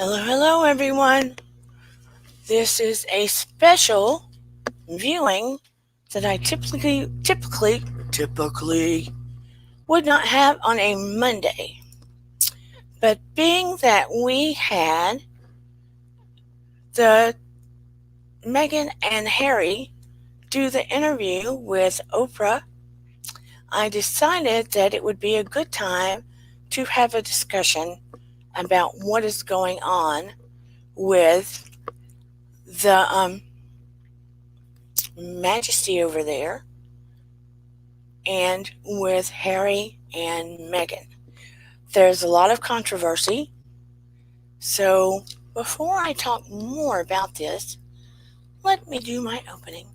Hello, everyone. This is a special viewing that I typically would not have on a Monday. But being that we had the Meghan and Harry do the interview with Oprah, I decided that it would be a good time to have a discussion about what is going on with the Majesty over there and with Harry and Meghan. There's a lot of controversy, so before I talk more about this, let me do my opening.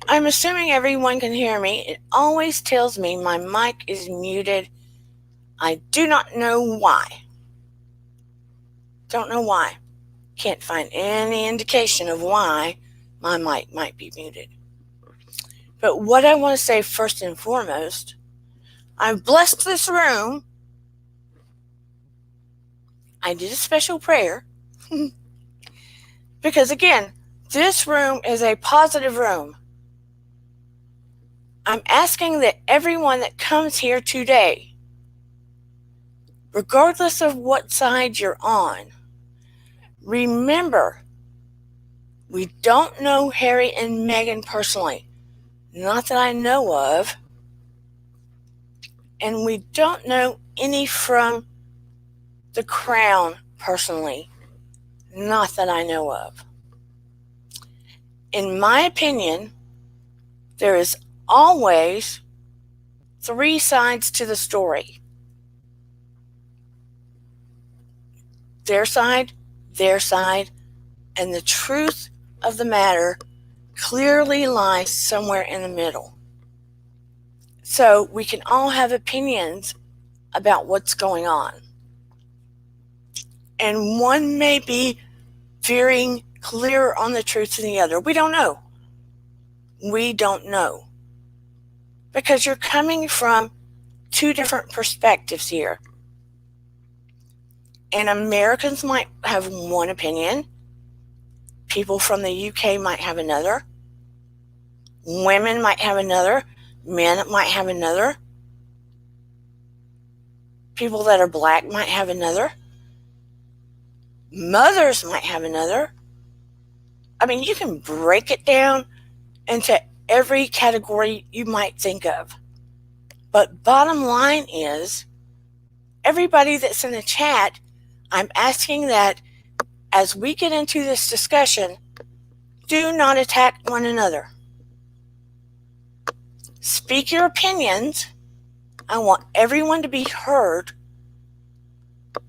I'm assuming everyone can hear me. It always tells me my mic is muted. I do not know why. Don't know why. Can't find any indication of why my mic might be muted. But what I want to say first and foremost, I've blessed this room. I did a special prayer. Because again, this room is a positive room. I'm asking that everyone that comes here today, regardless of what side you're on, remember, we don't know Harry and Meghan personally. Not that I know of. And we don't know any from the Crown personally. Not that I know of. In my opinion, there is always three sides to the story. Their side, and the truth of the matter clearly lies somewhere in the middle. So we can all have opinions about what's going on. And one may be veering clearer on the truth than the other. We don't know. We don't know. Because you're coming from two different perspectives here. And Americans might have one opinion. People from the UK might have another. Women might have another. Men might have another. People that are black might have another. Mothers might have another. I mean, you can break it down into every category you might think of. But bottom line is, everybody that's in the chat, I'm asking that as we get into this discussion, do not attack one another. Speak your opinions. I want everyone to be heard,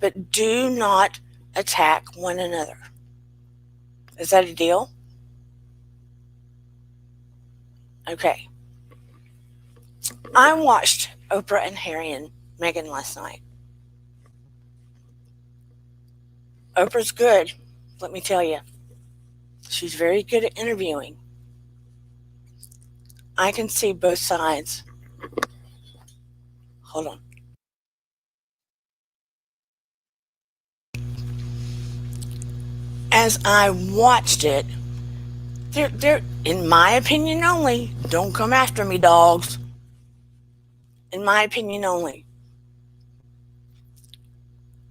but do not attack one another. Is that a deal? Okay. I watched Oprah and Harry and Meghan last night. Oprah's good, let me tell you. She's very good at interviewing. I can see both sides. Hold on. As I watched it, they're, in my opinion only, don't come after me, dogs. In my opinion only.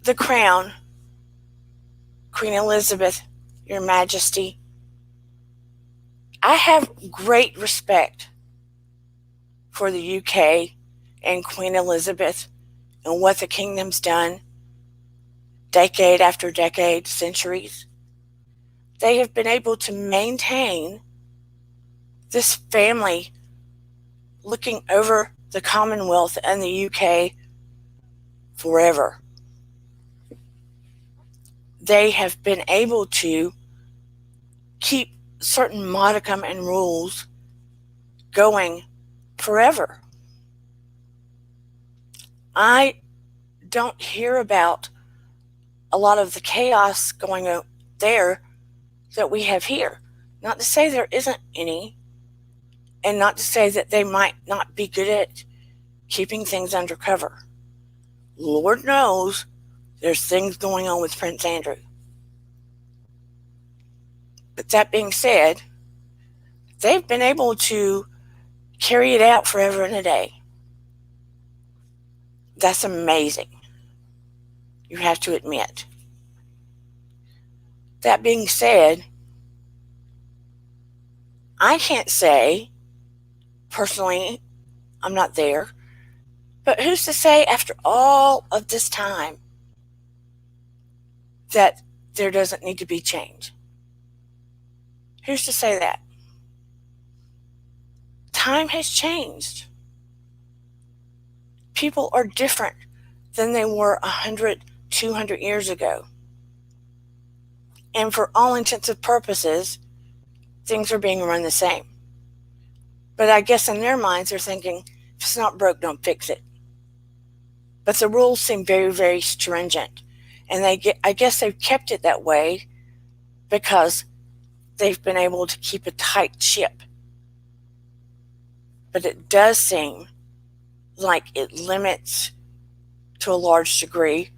The Crown, Queen Elizabeth, Your Majesty, I have great respect for the UK and Queen Elizabeth and what the kingdom's done decade after decade, centuries. They have been able to maintain this family looking over the Commonwealth and the UK forever. They have been able to keep certain modicum and rules going forever. I don't hear about a lot of the chaos going there that we have here. Not to say there isn't any, and not to say that they might not be good at keeping things undercover. Lord knows there's things going on with Prince Andrew. But that being said, they've been able to carry it out forever and a day. That's amazing. You have to admit. That being said, I can't say, personally, I'm not there, but who's to say after all of this time that there doesn't need to be change? Who's to say that? Time has changed. People are different than they were 100, 200 years ago. And for all intents and purposes, things are being run the same. But I guess in their minds, they're thinking, if it's not broke, don't fix it. But the rules seem very, very stringent. And I guess they've kept it that way because they've been able to keep a tight ship. But it does seem like it limits, to a large degree,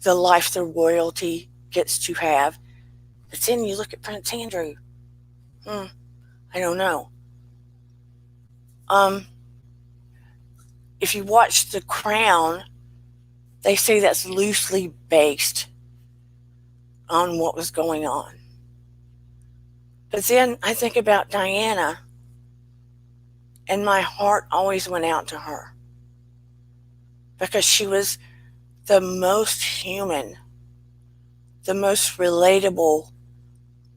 the life the royalty gets to have. But then you look at Prince Andrew. I don't know. If you watch The Crown, they say that's loosely based on what was going on. But then I think about Diana, and my heart always went out to her because she was the most human, the most relatable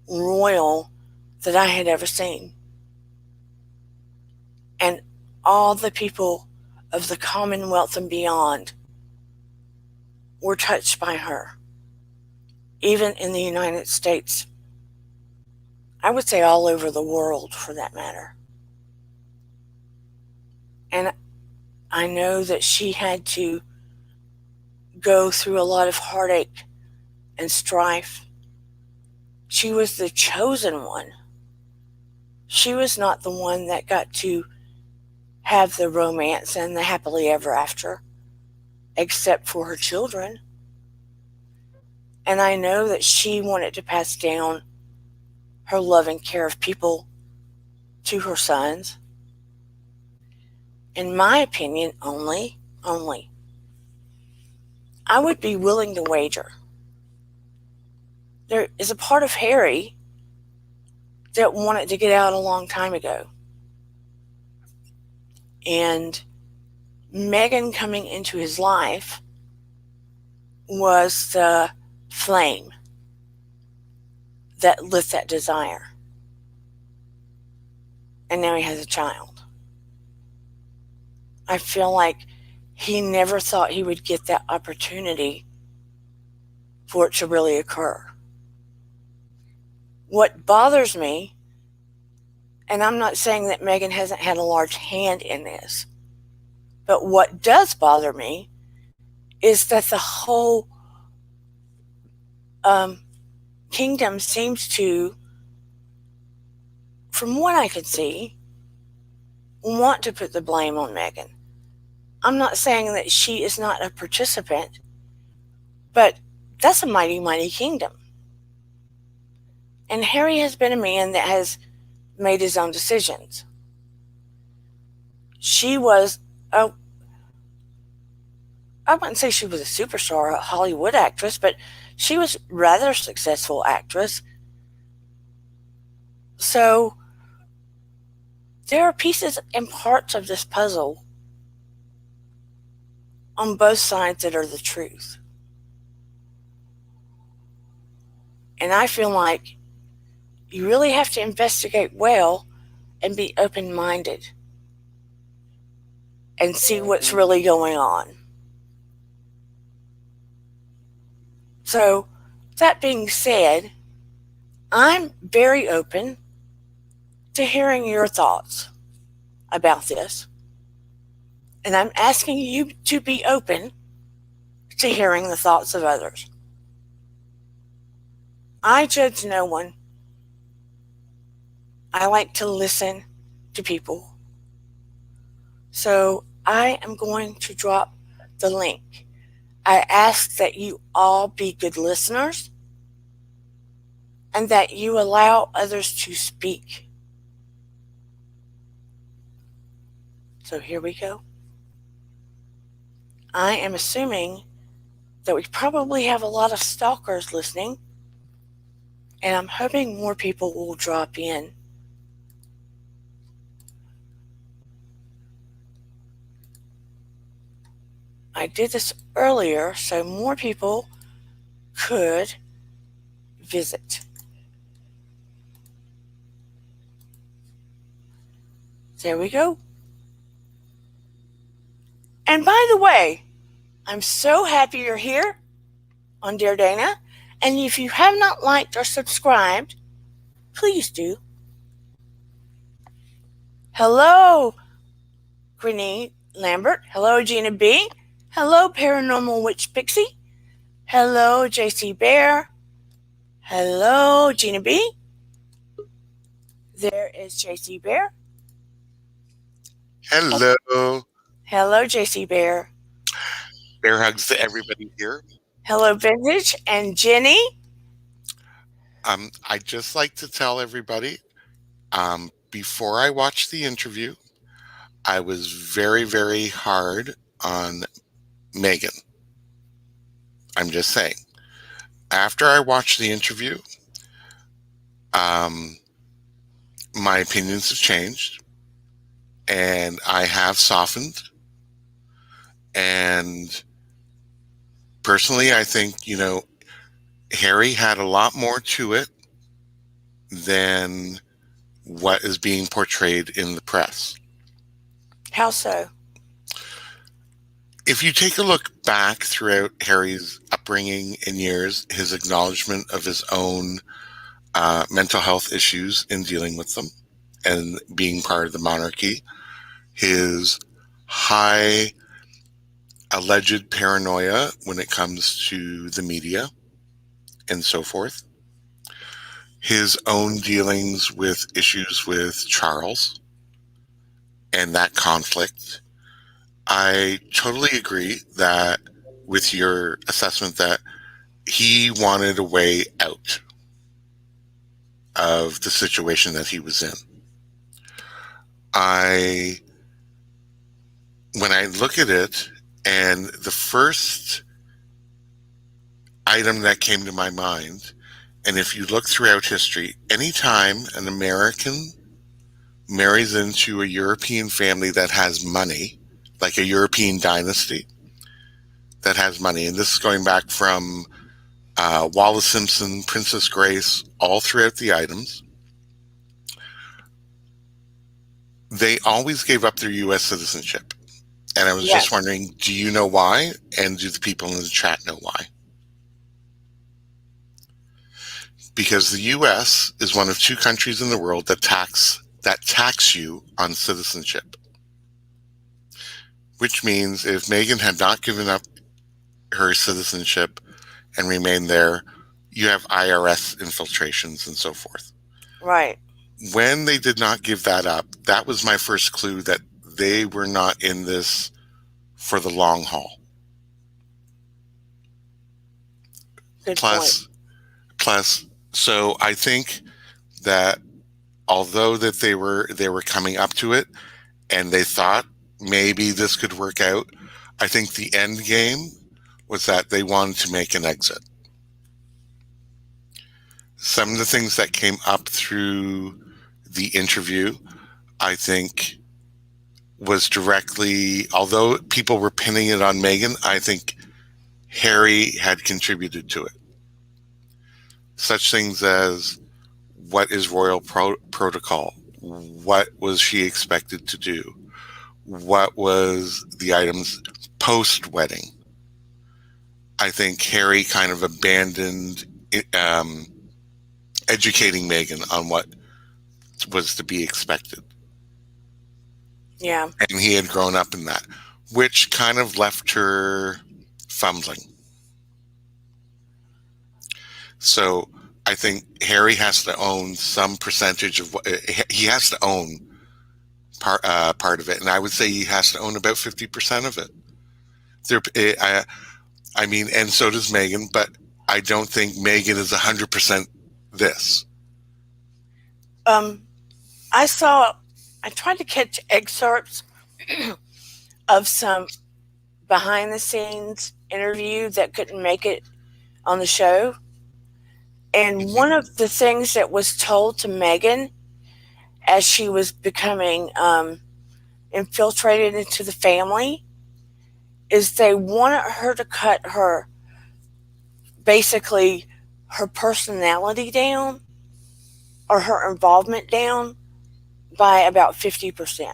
royal that I had ever seen. And all the people of the Commonwealth and beyond were touched by her, even in the United States. I would say all over the world, for that matter. And I know that she had to go through a lot of heartache and strife. She was the chosen one. She was not the one that got to have the romance and the happily ever after, except for her children. And I know that she wanted to pass down her love and care of people to her sons. In my opinion, only, I would be willing to wager there is a part of Harry that wanted to get out a long time ago. And Meghan coming into his life was the flame that lit that desire. And now he has a child. I feel like he never thought he would get that opportunity for it to really occur. What bothers me, and I'm not saying that Meghan hasn't had a large hand in this, but what does bother me is that the whole kingdom seems to, from what I could see, want to put the blame on Meghan. I'm not saying that she is not a participant, but that's a mighty, mighty kingdom. And Harry has been a man that has made his own decisions. She was I wouldn't say she was a superstar, a Hollywood actress, but she was a rather successful actress. So there are pieces and parts of this puzzle on both sides that are the truth. And I feel like you really have to investigate well and be open-minded and see what's really going on. So, that being said, I'm very open to hearing your thoughts about this. And I'm asking you to be open to hearing the thoughts of others. I judge no one I like to listen to people. So I am going to drop the link. I ask that you all be good listeners and that you allow others to speak. So here we go. I am assuming that we probably have a lot of stalkers listening, and I'm hoping more people will drop in. I did this earlier so more people could visit. There we go. And by the way, I'm so happy you're here on Dear Dana. And if you have not liked or subscribed, please do. Hello, Grenee Lambert. Hello, Gina B. Hello, Paranormal Witch Pixie. Hello, JC Bear. Hello, Gina B. There is JC Bear. Hello. Hello, JC Bear. Bear hugs to everybody here. Hello, Vintage and Jenny. I'd just like to tell everybody, before I watched the interview, I was very, very hard on Meghan. I'm just saying. After I watched the interview, my opinions have changed, and I have softened. And personally, I think, Harry had a lot more to it than what is being portrayed in the press. How so? If you take a look back throughout Harry's upbringing and years, his acknowledgement of his own mental health issues in dealing with them and being part of the monarchy, his high alleged paranoia when it comes to the media and so forth, his own dealings with issues with Charles and that conflict, I totally agree that with your assessment that he wanted a way out of the situation that he was in. When I look at it, and the first item that came to my mind, and if you look throughout history, anytime an American marries into a European family that has money, like a European dynasty that has money, and this is going back from Wallace Simpson, Princess Grace, all throughout the items, they always gave up their U.S. citizenship. And I was just wondering, do you know why? And do the people in the chat know why? Because the U.S. is one of two countries in the world that tax you on citizenship. Which means if Meghan had not given up her citizenship and remained there, you have IRS infiltrations and so forth. Right. When they did not give that up, that was my first clue that they were not in this for the long haul. Good point. Plus, so I think that although that they were coming up to it and they thought maybe this could work out, I think the end game was that they wanted to make an exit. Some of the things that came up through the interview, I think, was directly, although people were pinning it on Meghan, I think Harry had contributed to it. Such things as, what is royal protocol? What was she expected to do? What was the items post-wedding? I think Harry kind of abandoned educating Meghan on what was to be expected. Yeah. And he had grown up in that, which kind of left her fumbling. So I think Harry has to own some percentage of what he has to own part of it, and I would say he has to own about 50% of it. There, I mean, and so does Meghan, but I don't think Meghan is 100% this. Um, I tried to catch excerpts of some behind the scenes interview that couldn't make it on the show. And Mm-hmm. one of the things that was told to Meghan as she was becoming infiltrated into the family is they wanted her to cut her, basically, her personality down or her involvement down by about 50%.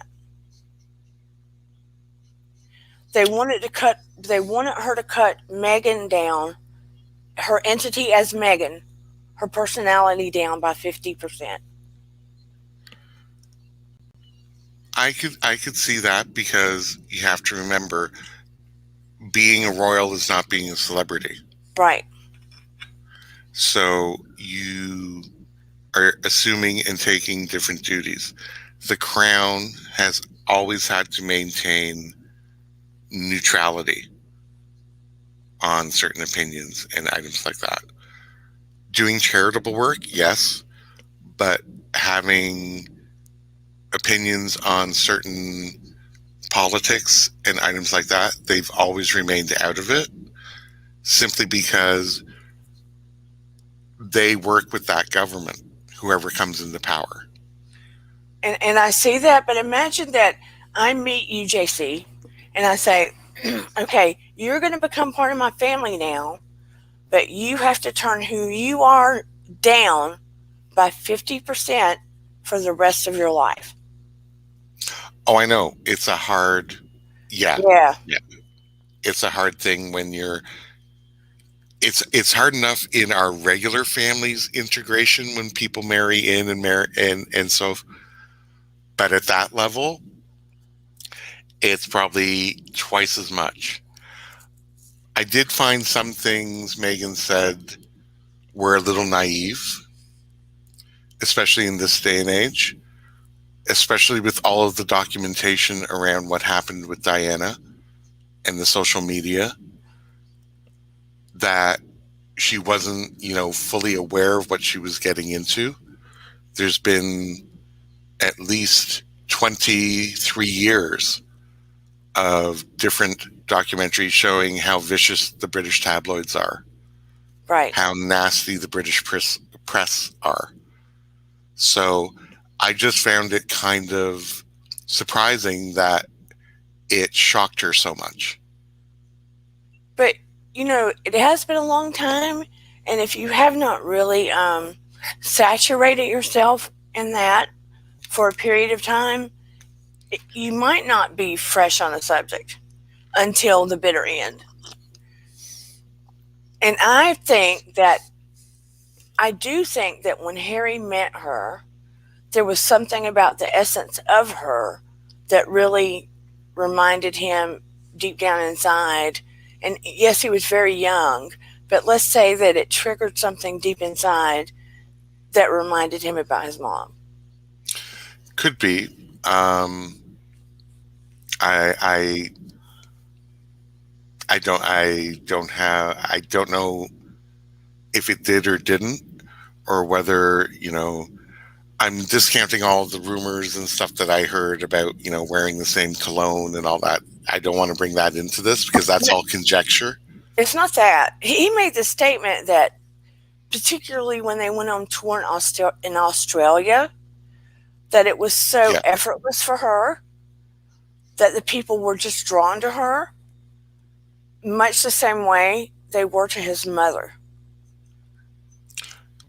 They wanted her to cut Meghan down, her entity as Meghan, her personality down by 50%. I could see that because you have to remember being a royal is not being a celebrity. Right. So you are assuming and taking different duties. The crown has always had to maintain neutrality on certain opinions and items like that. Doing charitable work, yes, but having opinions on certain politics and items like that, they've always remained out of it simply because they work with that government, whoever comes into power. And I see that, but imagine that I meet you, JC, and I say, okay, you're going to become part of my family now, but you have to turn who you are down by 50% for the rest of your life. Oh, I know. It's a hard, yeah, Yeah. yeah. It's a hard thing when it's hard enough in our regular families integration when people marry in and marry and so, but at that level, it's probably twice as much. I did find some things Meghan said were a little naive, especially in this day and age, especially with all of the documentation around what happened with Diana and the social media, that she wasn't, fully aware of what she was getting into. There's been at least 23 years of different documentaries showing how vicious the British tabloids are, Right. how nasty the British press are. So I just found it kind of surprising that it shocked her so much. But, it has been a long time. And if you have not really saturated yourself in that for a period of time, you might not be fresh on the subject until the bitter end. And I do think that when Harry met her, there was something about the essence of her that really reminded him deep down inside. And yes, he was very young, but let's say that it triggered something deep inside that reminded him about his mom. Could be. I I don't know if it did or didn't, or whether, I'm discounting all of the rumors and stuff that I heard about, wearing the same cologne and all that. I don't want to bring that into this because that's all conjecture. It's not that. He made the statement that, particularly when they went on tour in Australia, that it was so Yeah, effortless for her that the people were just drawn to her, much the same way they were to his mother.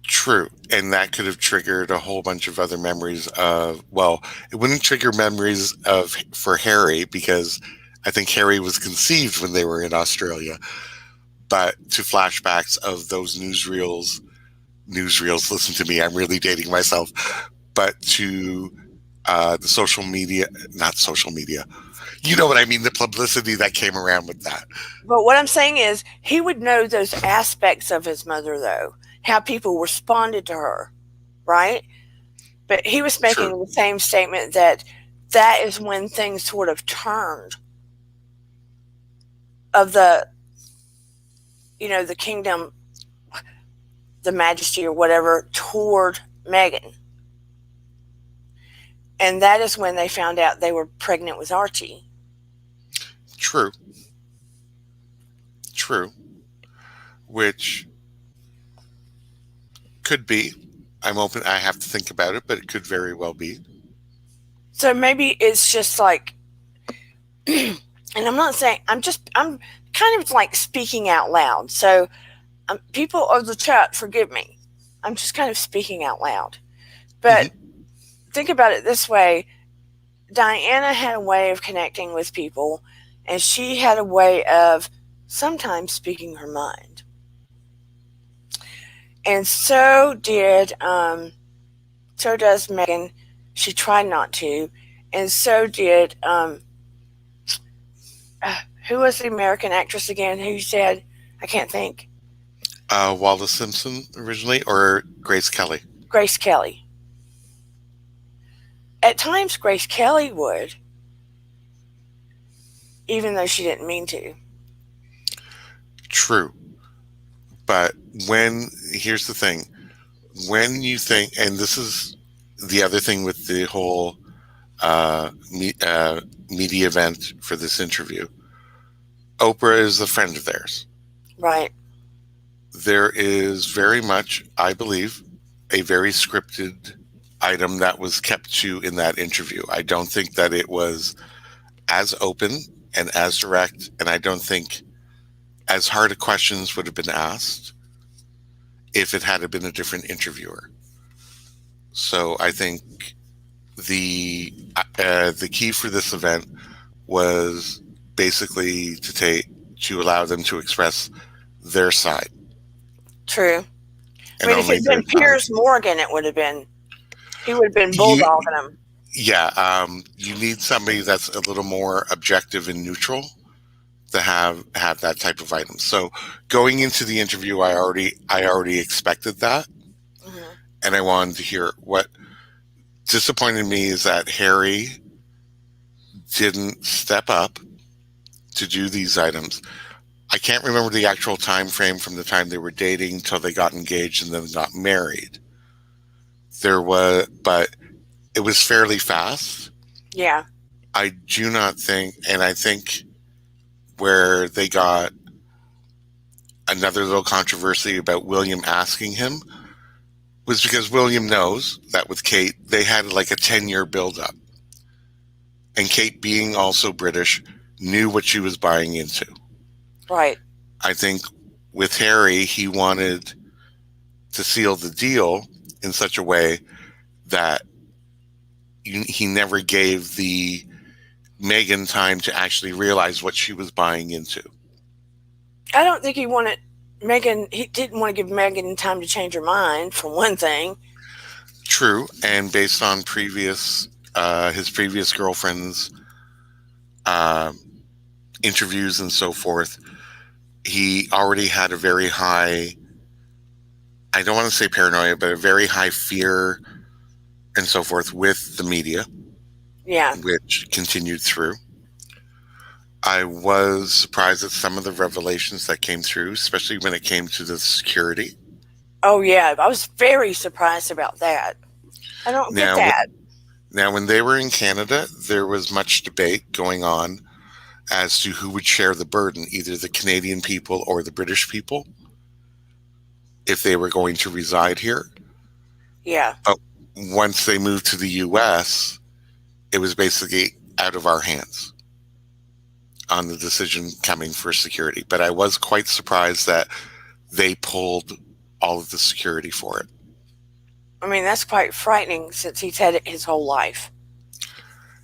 true. And that could have triggered a whole bunch of other memories of, well, it wouldn't trigger memories of for Harry because I think Harry was conceived when they were in Australia, but to flashbacks of those newsreels, listen to me, I'm really dating myself, but to the social media, not social media, you know what I mean, the publicity that came around with that. But what I'm saying is, he would know those aspects of his mother, though. how people responded to her, right? But he was True. making the same statement that that is when things sort of turned of the, the kingdom, the majesty or whatever, toward Meghan. And that is when they found out they were pregnant with Archie. True. True. Which could be. I'm open. I have to think about it, but it could very well be. So maybe it's just like, and I'm not saying, I'm kind of like speaking out loud. So people of the chat, forgive me. I'm just kind of speaking out loud. But think about it this way: Diana had a way of connecting with people, and she had a way of sometimes speaking her mind. And so does Meghan. She tried not to, and so did who was the American actress again? Who said, I can't think. Wallace Simpson originally, or Grace Kelly? Grace Kelly. At times, Grace Kelly would, even though she didn't mean to. True. But here's the thing, when you think, and this is the other thing with the whole media event for this interview, Oprah is a friend of theirs. Right. There is very much, I believe, a very scripted item that was kept to in that interview. I don't think that it was as open and as direct, and I don't think as hard of questions would have been asked if it had been a different interviewer. So I think the key for this event was basically to allow them to express their side. True. I mean, if it had been Piers Morgan, he would have been bulldogging them. Yeah, you need somebody that's a little more objective and neutral to have that type of item. So going into the interview, I already expected that, and I wanted to hear. What disappointed me is that Harry didn't step up to do these items. I can't remember the actual time frame from the time they were dating till they got engaged and then got married. But it was fairly fast. Yeah. I do not think, and I think where they got another little controversy about William asking him was because William knows that with Kate, they had like a 10-year buildup. And Kate, being also British, knew what she was buying into. Right. I think with Harry, he wanted to seal the deal in such a way that he never gave the Meghan time to actually realize what she was buying into. I don't think he wanted Meghan. He didn't want to give Meghan time to change her mind, for one thing. True, and based on his previous girlfriend's interviews and so forth, he already had a very high, I don't want to say paranoia, but a very high fear and so forth with the media. Yeah. Which continued through. I was surprised at some of the revelations that came through, especially when it came to the security. Oh, yeah. I was very surprised about that. I don't get that. Now, when they were in Canada, there was much debate going on as to who would share the burden, either the Canadian people or the British people, if they were going to reside here. Yeah. But once they moved to the U.S., it was basically out of our hands on the decision coming for security. But I was quite surprised that they pulled all of the security for it. I mean, that's quite frightening since he's had it his whole life.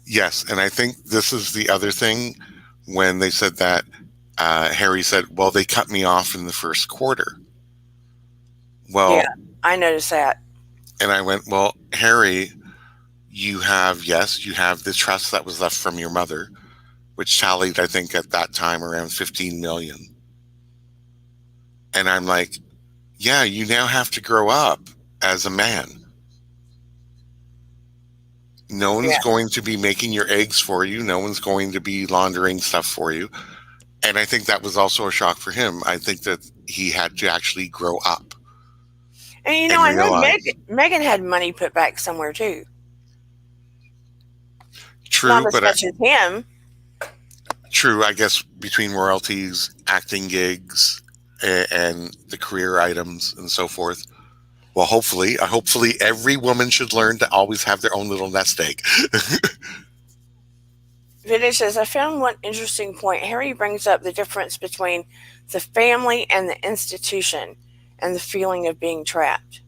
Yes, and I think this is the other thing when they said that Harry said, well, they cut me off in the first quarter. Well, yeah, I noticed that. And I went, well, Harry, you have the trust that was left from your mother, which tallied, I think, at that time around 15 million. And I'm like, yeah, you now have to grow up as a man. No one's Yeah. going to be making your eggs for you. No one's going to be laundering stuff for you. And I think that was also a shock for him. I think that he had to actually grow up And and I know realize, Megan had money put back somewhere too. Not true, as but much as him. true, I guess between royalties, acting gigs, and the career items and so forth. Well, hopefully every woman should learn to always have their own little nest egg. Vintage says, I found one interesting point. Harry brings up the difference between the family and the institution and the feeling of being trapped.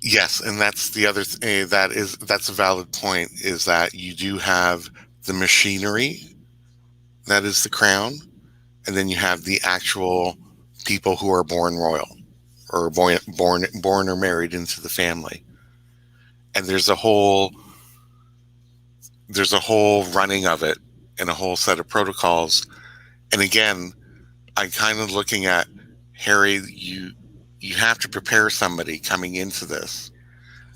Yes, and that's the other that's a valid point, is that you do have the machinery that is the crown, and then you have the actual people who are born royal or born or married into the family. And there's a whole running of it and a whole set of protocols. And again, I'm kind of looking at, Harry, you have to prepare somebody coming into this,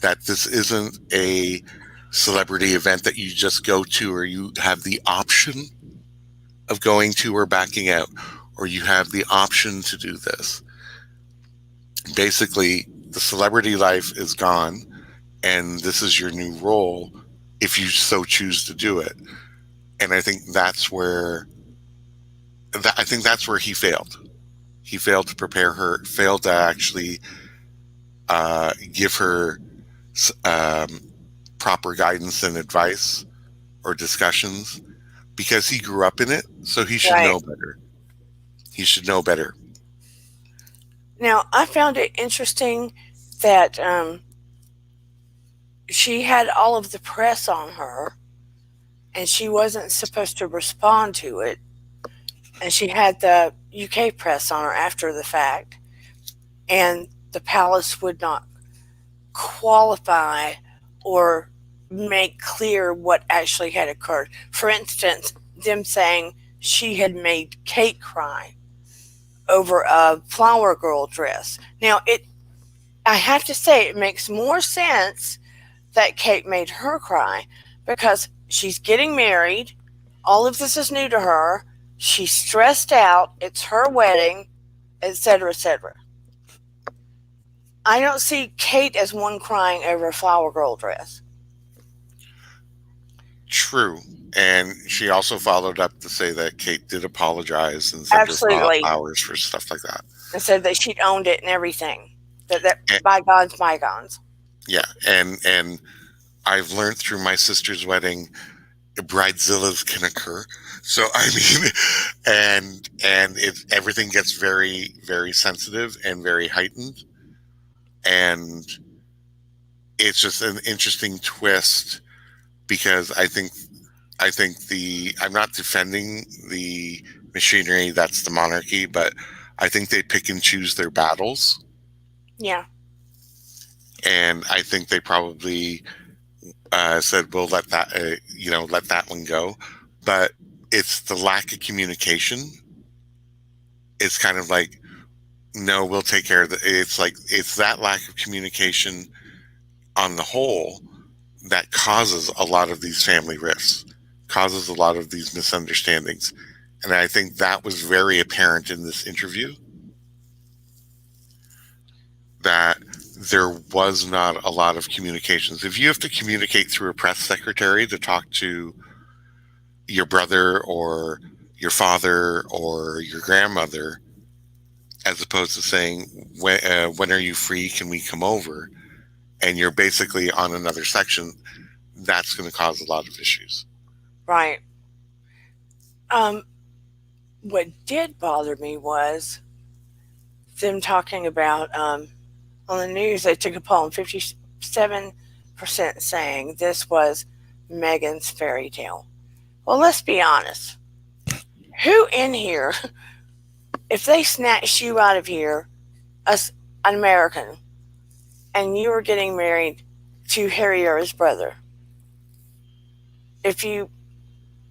that this isn't a celebrity event that you just go to, or you have the option of going to or backing out, or you have the option to do this. Basically, the celebrity life is gone, and this is your new role if you so choose to do it. And I think that's where he failed. He failed to prepare her, failed to actually give her um, proper guidance and advice or discussions, because he grew up in it, so he should Right. know better. He should know better. Now, I found it interesting that she had all of the press on her and she wasn't supposed to respond to it. And she had the UK press on her after the fact. And the palace would not qualify or make clear what actually had occurred. For instance, them saying she had made Kate cry over a flower girl dress. Now, I have to say it makes more sense that Kate made her cry because she's getting married. All of this is new to her. She's stressed out. It's her wedding, etc., etc. I don't see Kate as one crying over a flower girl dress. True. And she also followed up to say that Kate did apologize and send her Absolutely. flowers for stuff like that. And said that she'd owned it and everything. That And, bygones, bygones. yeah, and I've learned through my sister's wedding, bridezillas can occur. So I mean, and everything gets very, very sensitive and very heightened, and it's just an interesting twist, because I think I'm not defending the machinery that's the monarchy, but I think they pick and choose their battles, Yeah. and I think they probably said, "We'll let that let that one go," but it's the lack of communication. It's kind of like, no, we'll take care of it. It's like it's that lack of communication on the whole that causes a lot of these family rifts, causes a lot of these misunderstandings. And I think that was very apparent in this interview, that there was not a lot of communications. If you have to communicate through a press secretary to talk to your brother or your father or your grandmother, as opposed to saying, when are you free? Can we come over? And you're basically on another section, that's going to cause a lot of issues. Right. Um, what did bother me was them talking about on the news. They took a poll and 57% saying this was Meghan's fairy tale. Well, let's be honest. Who in here, if they snatched you out of here, as an American, and you were getting married to Harry or his brother, if you,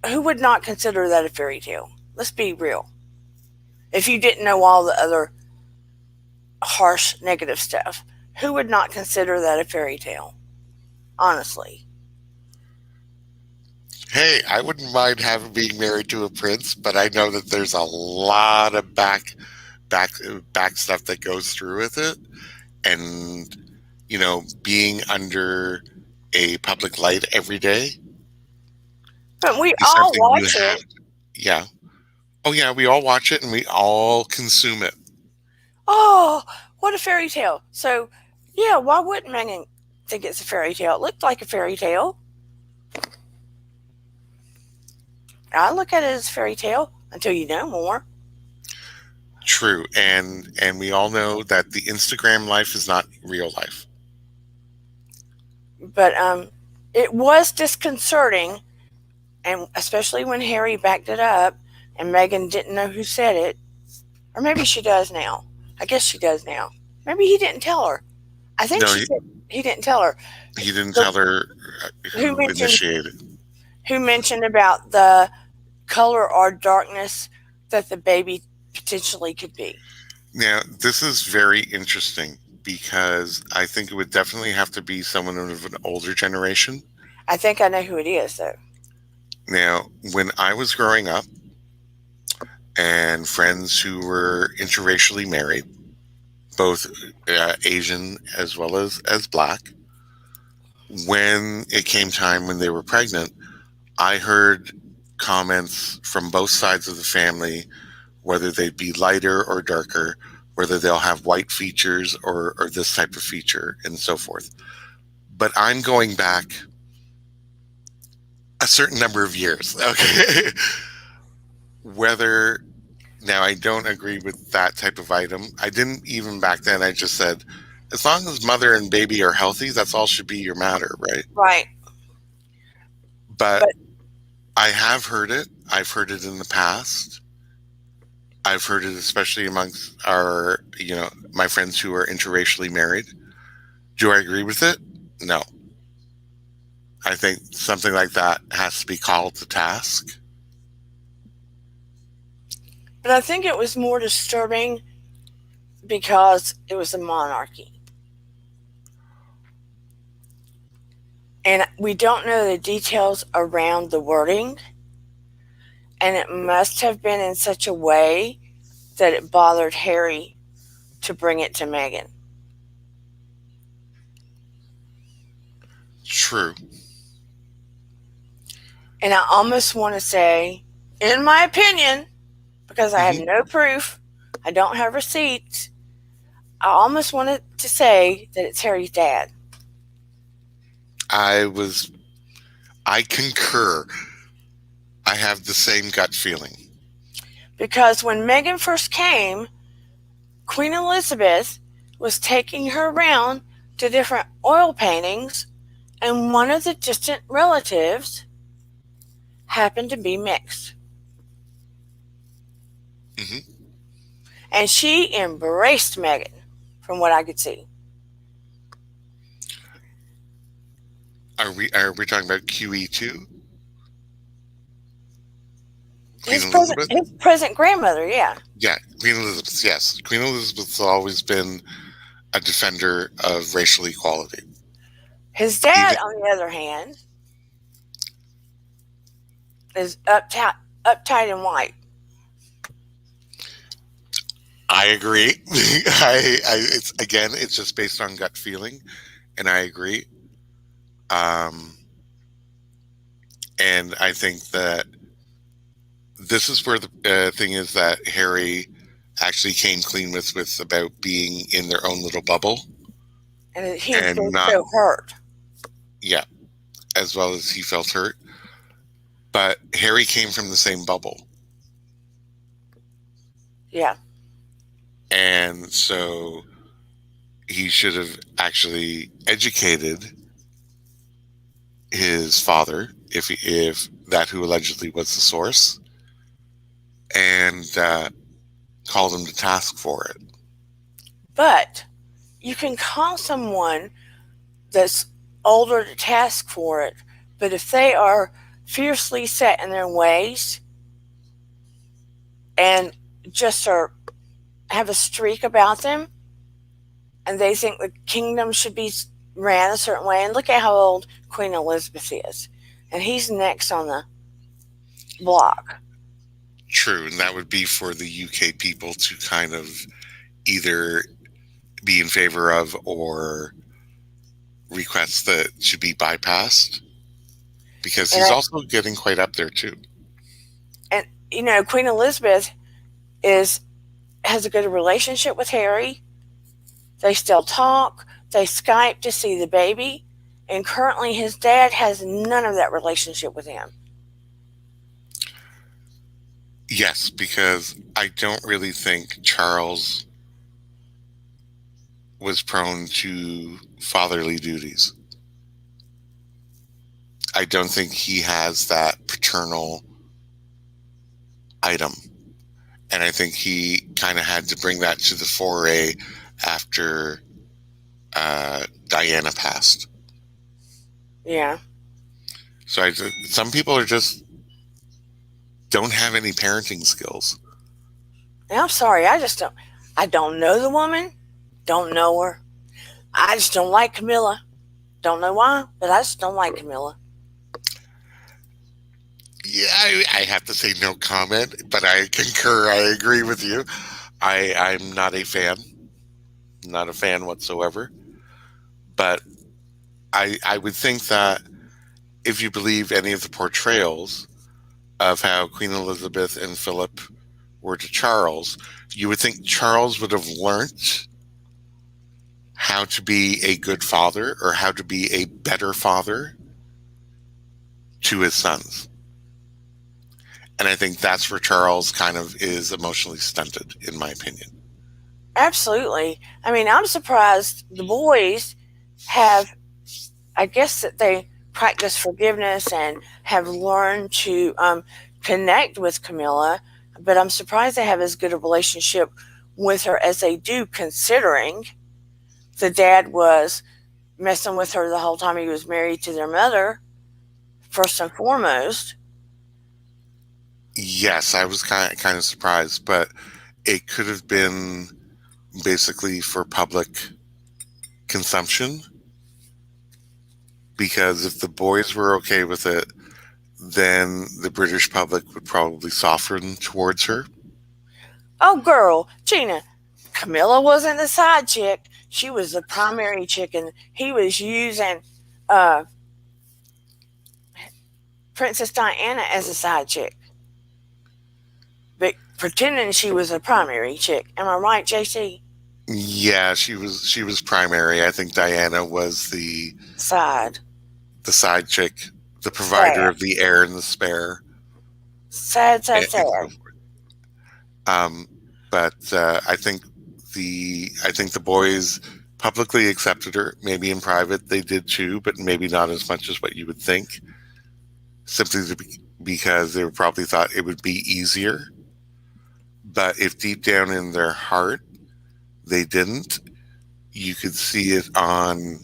who would not consider that a fairy tale? Let's be real. If you didn't know all the other harsh, negative stuff. Who would not consider that a fairy tale? Honestly. Hey, I wouldn't mind having being married to a prince, but I know that there's a lot of back back stuff that goes through with it, and being under a public light every day But we is all something you watch have. it. Yeah. Oh yeah, we all watch it and we all consume it. Oh, what a fairy tale. So, yeah, why wouldn't Megan think it's a fairy tale? It looked like a fairy tale. I look at it as a fairy tale until you know more. True, and we all know that the Instagram life is not real life. But it was disconcerting, and especially when Harry backed it up and Megan didn't know who said it. Or maybe she does now. I guess she does now. Maybe he didn't tell her. I think No, she said he didn't tell her. he didn't The, tell her who who mentioned initiated. who mentioned about the color or darkness that the baby potentially could be. Now, this is very interesting because I think it would definitely have to be someone of an older generation. I think I know who it is though. Now, when I was growing up and friends who were interracially married, both Asian as well as black, when it came time when they were pregnant, I heard comments from both sides of the family, whether they be lighter or darker, whether they'll have white features or this type of feature and so forth. But I'm going back a certain number of years. Okay. Whether now I don't agree with that type of item. I didn't even back then. I just said, as long as mother and baby are healthy, that's all should be your matter, right? Right. But But I have heard it. I've heard it in the past. I've heard it especially amongst my friends who are interracially married. Do I agree with it? No. I think something like that has to be called to task. I think it was more disturbing because it was a monarchy. And we don't know the details around the wording, and it must have been in such a way that it bothered Harry to bring it to Meghan. True. And I almost want to say, in my opinion, because I have Hmm. no proof, I don't have receipts, I almost wanted to say that it's Harry's dad. I concur. I have the same gut feeling. Because when Meghan first came, Queen Elizabeth was taking her around to different oil paintings, and one of the distant relatives happened to be mixed. Hmm. And she embraced Meghan, from what I could see. Are we talking about QE2? Queen His present Elizabeth? his present grandmother, yeah. Yeah, Queen Elizabeth, yes. Queen Elizabeth's always been a defender of racial equality. His dad, Even on the other hand, is uptight and white. I agree. It's just based on gut feeling, and I agree. Um, and I think that this is where the thing is that Harry actually came clean with about being in their own little bubble And he and was not, so hurt. yeah, as well as he felt hurt. But Harry came from the same bubble. Yeah. And so he should have actually educated his father, if that who allegedly was the source, and called him to task for it. But you can call someone that's older to task for it, but if they are fiercely set in their ways and just have a streak about them, and they think the kingdom should be ran a certain way. And look at how old Queen Elizabeth is, and he's next on the block. True, and that would be for the UK people to kind of either be in favor of or request that should be bypassed, because And he's also getting quite up there too. Queen Elizabeth is has a good relationship with Harry. They still talk. They Skype to see the baby. And currently, his dad has none of that relationship with him. Yes, because I don't really think Charles was prone to fatherly duties. I don't think he has that paternal item. And I think he kind of had to bring that to the foray after Diana passed. Yeah. So some people are just don't have any parenting skills. And I'm sorry, I don't know the woman, don't know her. I just don't like Camilla. Don't know why, but I just don't like Camilla. Yeah, I have to say no comment, but I concur. I agree with you. I'm not a fan. Not a fan whatsoever. But I would think that if you believe any of the portrayals of how Queen Elizabeth and Philip were to Charles, you would think Charles would have learnt how to be a good father or how to be a better father to his sons. And I think that's where Charles kind of is emotionally stunted, in my opinion. Absolutely. I mean, I'm surprised the boys have, I guess that they practice forgiveness and have learned to connect with Camilla, but I'm surprised they have as good a relationship with her as they do, considering the dad was messing with her the whole time he was married to their mother, first and foremost. Yes, I was kind of surprised, but it could have been basically for public consumption, because if the boys were okay with it, then the British public would probably soften towards her. Oh, girl, Gina, Camilla wasn't the side chick. She was the primary chick, and he was using uh, Princess Diana as a side chick, but pretending she was a primary chick. Am I right, JC? Yeah, she was primary. I think Diana was the Side. side chick, the provider Sad. of the heir and the spare, Sad, sad, and so sad. forth. But I think the boys publicly accepted her. Maybe in private they did too, but maybe not as much as what you would think. Simply because they probably thought it would be easier. But if deep down in their heart they didn't, you could see it on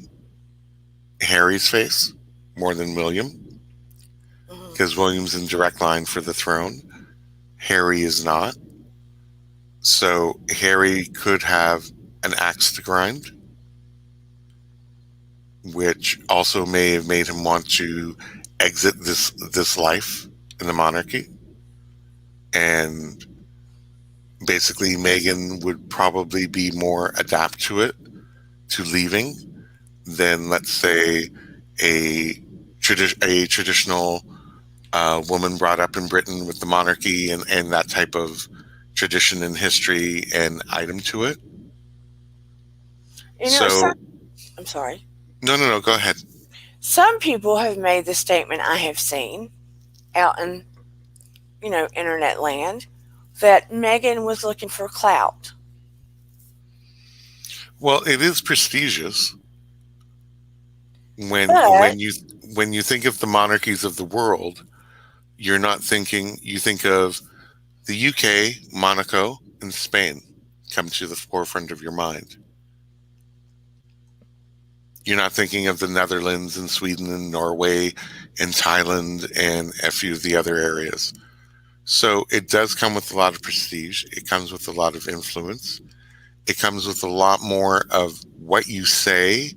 Harry's face more than William, because William's in direct line for the throne. Harry is not. So Harry could have an axe to grind, which also may have made him want to exit this life in the monarchy. And basically Meghan would probably be more adapt to it, to leaving, than, let's say, a traditional woman brought up in Britain with the monarchy and that type of tradition and history and item to it. So, I'm sorry. no, go ahead. Some people have made the statement I have seen out in, internet land, that Meghan was looking for clout. Well, it is prestigious when you think of the monarchies of the world. You're not thinking. You think of the UK, Monaco, and Spain come to the forefront of your mind. You're not thinking of the Netherlands and Sweden and Norway and Thailand and a few of the other areas. So it does come with a lot of prestige. It comes with a lot of influence. it comes with a lot more of what you say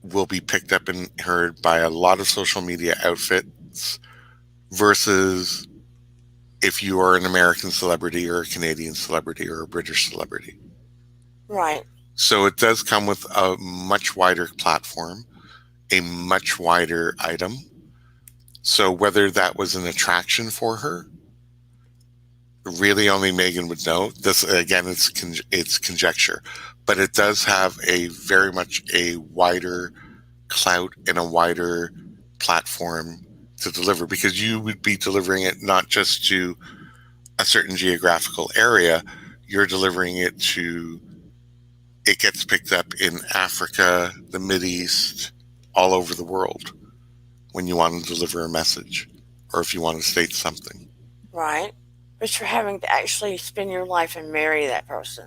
will be picked up and heard by a lot of social media outfits versus if you are an American celebrity or a Canadian celebrity or a British celebrity. Right. So it does come with a much wider platform, a much wider item. So whether that was an attraction for her, really only Meghan would know. This again, it's conjecture, but it does have a very much a wider clout and a wider platform to deliver, because you would be delivering it not just to a certain geographical area, you're delivering it to, it gets picked up in Africa, the Mideast, all over the world when you want to deliver a message or if you want to state something. Right. But you're having to actually spend your life and marry that person.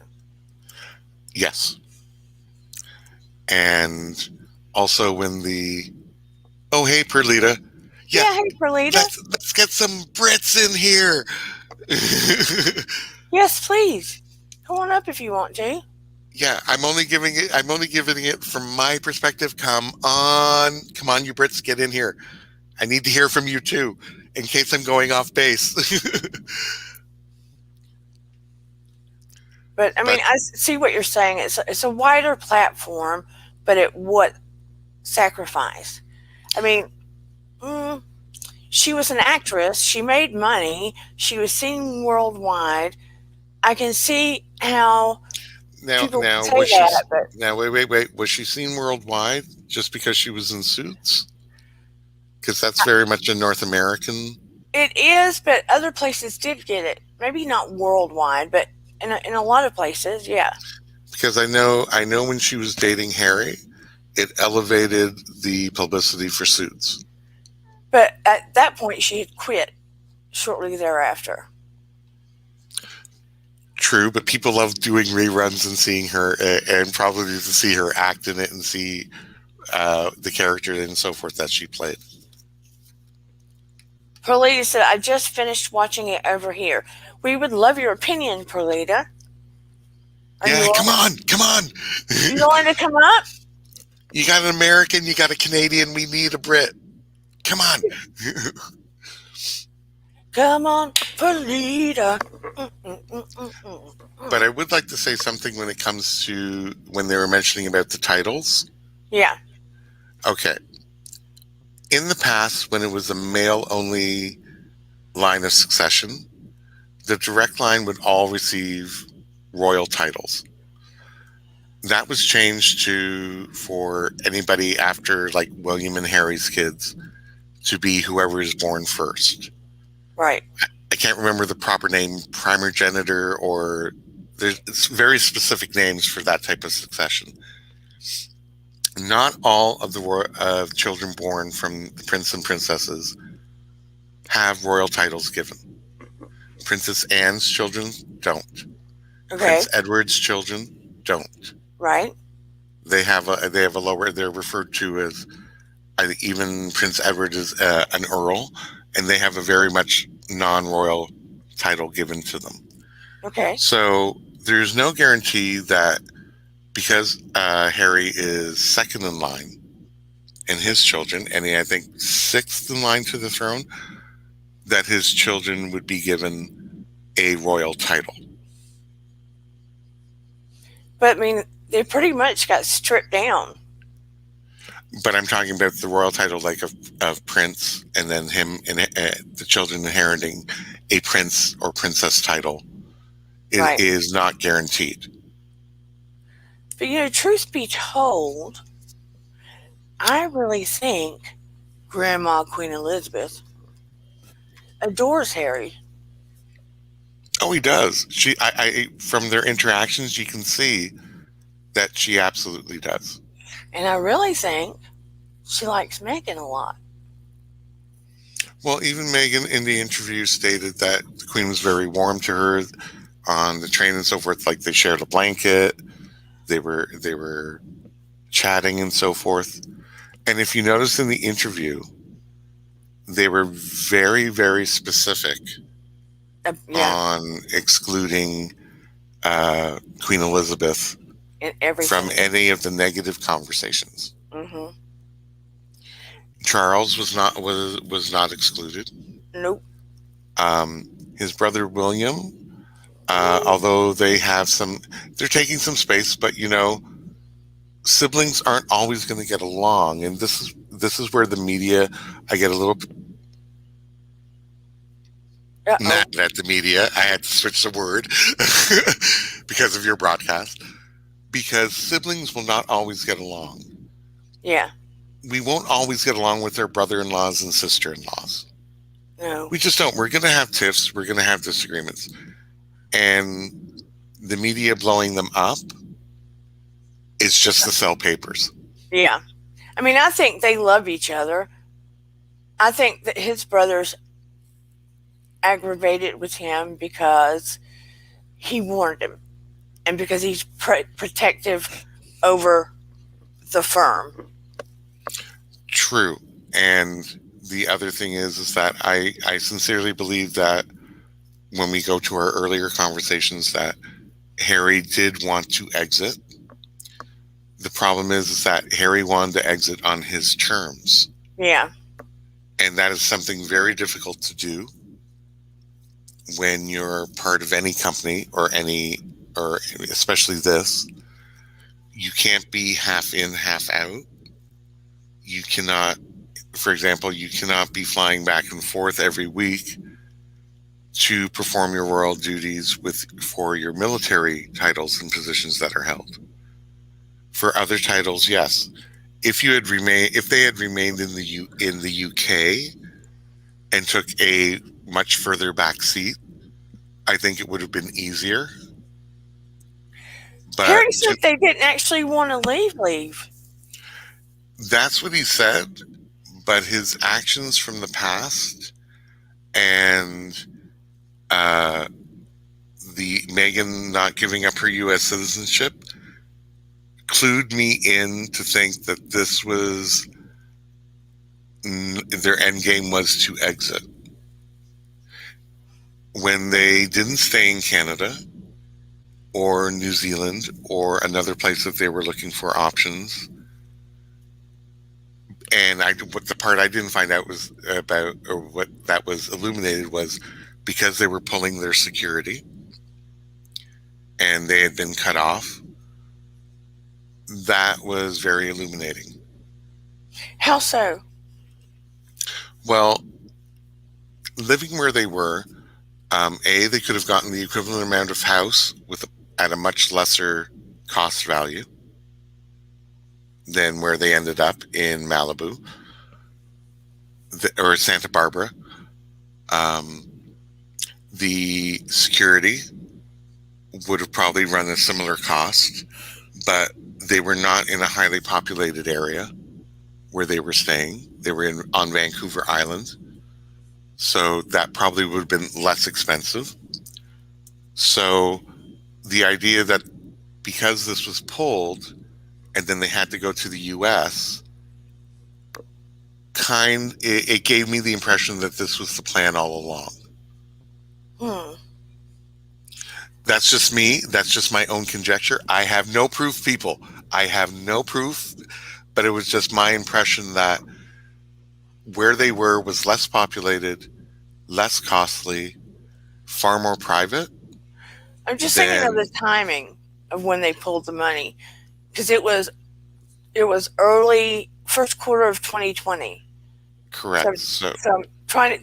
Yes. And also when the, oh, hey, Perlita. Yeah, Yeah, hey, Perlita. let's get some Brits in here. Yes, please. Come on up if you want to. Yeah, I'm only giving it from my perspective. Come on, you Brits, get in here. I need to hear from you too, in case I'm going off base. But I mean, I see what you're saying. It's a wider platform, but at what sacrifice? I mean, she was an actress. She made money. She was seen worldwide. I can see how people say that, but now wait. Was she seen worldwide just because she was in Suits? Because that's very much a North American. It is, but other places did get it. Maybe not worldwide, but in a lot of places, yeah. Because I know when she was dating Harry, it elevated the publicity for Suits. But at that point, she had quit shortly thereafter. True, but people love doing reruns and seeing her, and probably to see her act in it and see the character and so forth that she played. Perlita said, I just finished watching it over here. We would love your opinion, Perlita. Come on. You going to come up? You got an American, you got a Canadian, we need a Brit. Come on. Come on, Perlita. But I would like to say something when it comes to when they were mentioning about the titles. Yeah. Okay. In the past, when it was a male-only line of succession, the direct line would all receive royal titles. That was changed for anybody after, like William and Harry's kids, to be whoever is born first. Right. I can't remember the proper name, primogenitor, or there's very specific names for that type of succession. Not all of the children born from the prince and princesses have royal titles given. Princess Anne's children don't. Okay. Prince Edward's children don't. Right. They have a lower. They're referred to as, even Prince Edward is an earl, and they have a very much non-royal title given to them. Okay. So there's no guarantee that because Harry is second in line and his children, and I think sixth in line to the throne, that his children would be given a royal title. But I mean, they pretty much got stripped down. But I'm talking about the royal title, like of prince, and then him and the children inheriting a prince or princess title is not guaranteed. But truth be told, I really think Grandma Queen Elizabeth adores Harry. Oh, he does. I from their interactions, you can see that she absolutely does. And I really think she likes Meghan a lot. Well, even Meghan in the interview stated that the Queen was very warm to her on the train and so forth. Like they shared a blanket, they were chatting and so forth. And if you notice in the interview, they were very, very specific on excluding Queen Elizabeth and from everything. any of the negative conversations. Hmm. Charles was not excluded. Nope. His brother William, although they're taking some space, but siblings aren't always going to get along, and this is where the media, I get a little Uh-oh. mad at the media. I had to switch the word because of your broadcast. Because siblings will not always get along. Yeah. We won't always get along with our brother-in-laws and sister-in-laws. No. We just don't. We're going to have tiffs. We're going to have disagreements. And the media blowing them up is just to sell papers. Yeah. I mean, I think they love each other. I think that his brother's aggravated with him because he warned him and because he's protective over the firm. True. And the other thing is that I sincerely believe that when we go to our earlier conversations that Harry did want to exit. The problem is that Harry wanted to exit on his terms. Yeah. And that is something very difficult to do when you're part of any company or especially this. You can't be half in, half out. You cannot, for example, you cannot be flying back and forth every week to perform your royal duties for your military titles and positions that are held. For other titles, yes. If they had remained in the UK and took a much further back seat, I think it would have been easier. But Harry said they didn't actually want to leave. That's what he said. But his actions from the past and the Meghan not giving up her U.S. citizenship clued me in to think that this was their end game was to exit. When they didn't stay in Canada or New Zealand or another place that they were looking for options, and what the part I didn't find out was about, or what that was illuminated was because they were pulling their security and they had been cut off. That was very illuminating. How so? Well, living where they were, they could have gotten the equivalent amount of house at a much lesser cost value than where they ended up in Malibu or Santa Barbara. The security would have probably run a similar cost, but they were not in a highly populated area where they were staying. They were on Vancouver Island. So that probably would have been less expensive. So the idea that because this was pulled and then they had to go to the U.S., it gave me the impression that this was the plan all along. That's just me. That's just my own conjecture. I have no proof, people. I have no proof, but it was just my impression that where they were was less populated, less costly, far more private. I'm just thinking of the timing of when they pulled the money, because it was early first quarter of 2020. Correct. So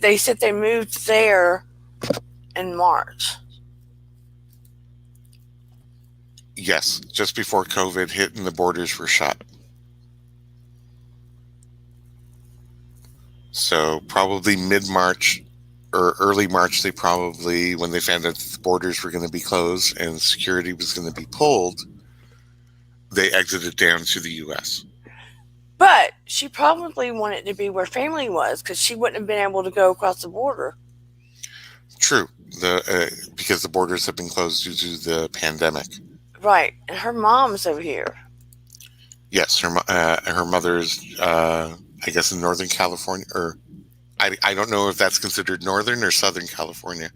they said they moved there in March. Yes, just before COVID hit and the borders were shut. So probably mid-March or early March, when they found out that the borders were going to be closed and security was going to be pulled, they exited down to the U.S. But she probably wanted to be where family was because she wouldn't have been able to go across the border. True, because the borders have been closed due to the pandemic. Right, and her mom's over here. Yes, her mother's, I guess, in Northern California, or I don't know if that's considered Northern or Southern California,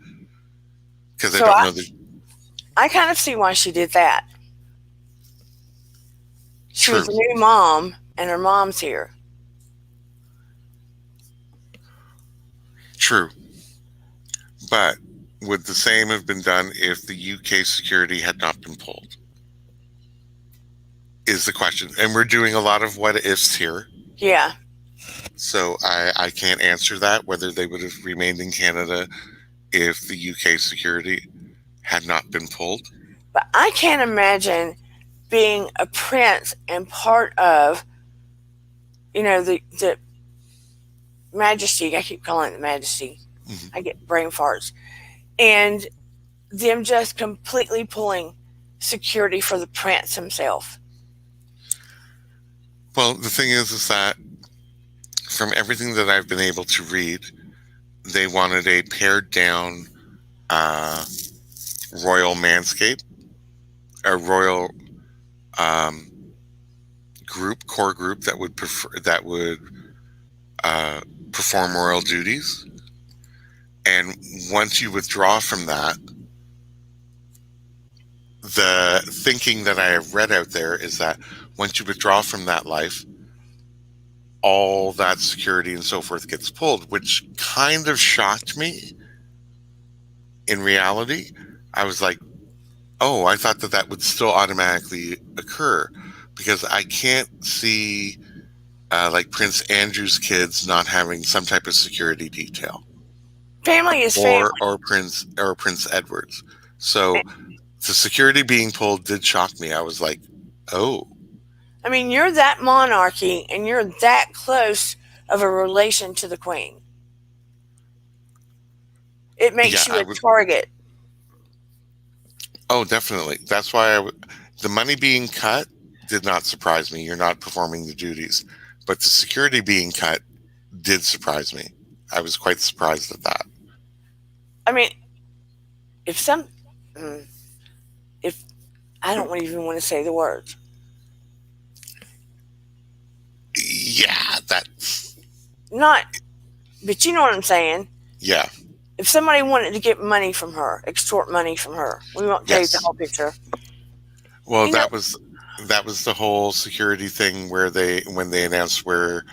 because I don't know I kind of see why she did that. She was True, a new mom, and her mom's here. true. But would the same have been done if the UK security had not been pulled? Is the question. And we're doing a lot of what ifs here. Yeah. So I can't answer that, whether they would have remained in Canada if the UK security had not been pulled. But I can't imagine being a prince and part of, the majesty. I keep calling it the majesty. Mm-hmm. I get brain farts. And them just completely pulling security for the prince himself. Well, the thing is that from everything that I've been able to read, they wanted a pared down royal manscape, a royal core group that would perform royal duties. And once you withdraw from that, the thinking that I have read out there is that once you withdraw from that life, all that security and so forth gets pulled, which kind of shocked me. In reality, I was like, oh, I thought that would still automatically occur, because I can't see like Prince Andrew's kids not having some type of security detail. Family is family. Or Prince Edward's. So the security being pulled did shock me. I was like, oh. I mean, you're that monarchy and you're that close of a relation to the Queen. It makes you a target. Oh, definitely. That's why the money being cut did not surprise me. You're not performing the duties. But the security being cut did surprise me. I was quite surprised at that. I mean, if I don't even want to say the words. Yeah, that's not, but you know what I'm saying. Yeah. If somebody wanted to get money from her, extort money from her, we won't tell you the whole picture. Well, that was the whole security thing when they announced where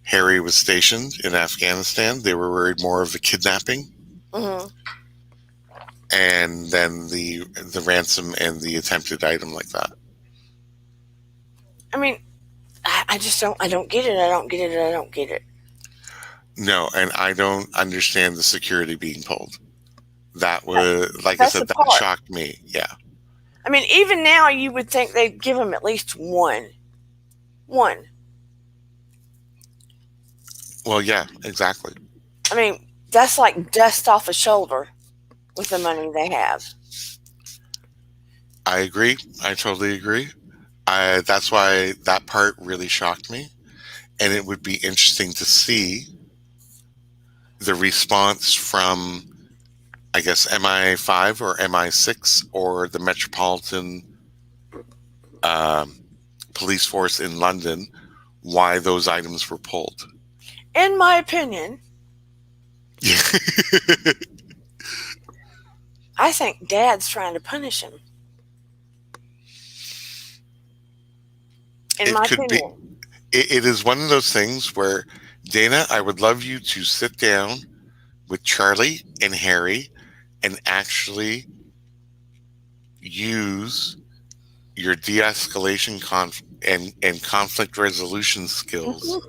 Harry was stationed in Afghanistan. They were worried more of a kidnapping. Mm-hmm. And then the ransom and the attempted item like that. I mean, I just don't get it. I don't get it. I don't get it. No, and I don't understand the security being pulled. That was, like I said, that shocked me. Yeah. I mean, even now you would think they'd give him at least one. Well, yeah, exactly. I mean, that's like dust off a shoulder with the money they have. I agree. I totally agree. That's why that part really shocked me. And it would be interesting to see the response from, I guess, MI5 or MI6 or the Metropolitan Police Force in London, why those items were pulled. In my opinion, I think Dad's trying to punish him. In my opinion. It is one of those things where, Dana, I would love you to sit down with Charlie and Harry and actually use your de-escalation and conflict resolution skills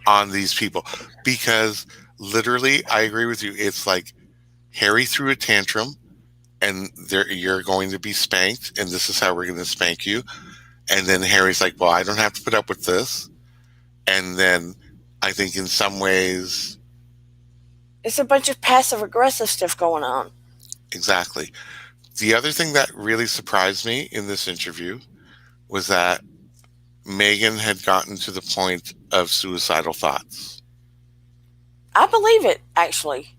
on these people. Because literally, I agree with you. It's like Harry threw a tantrum and you're going to be spanked, and this is how we're going to spank you. And then Harry's like, well, I don't have to put up with this. And then I think in some ways, it's a bunch of passive-aggressive stuff going on. Exactly. The other thing that really surprised me in this interview was that Meghan had gotten to the point of suicidal thoughts. I believe it, actually.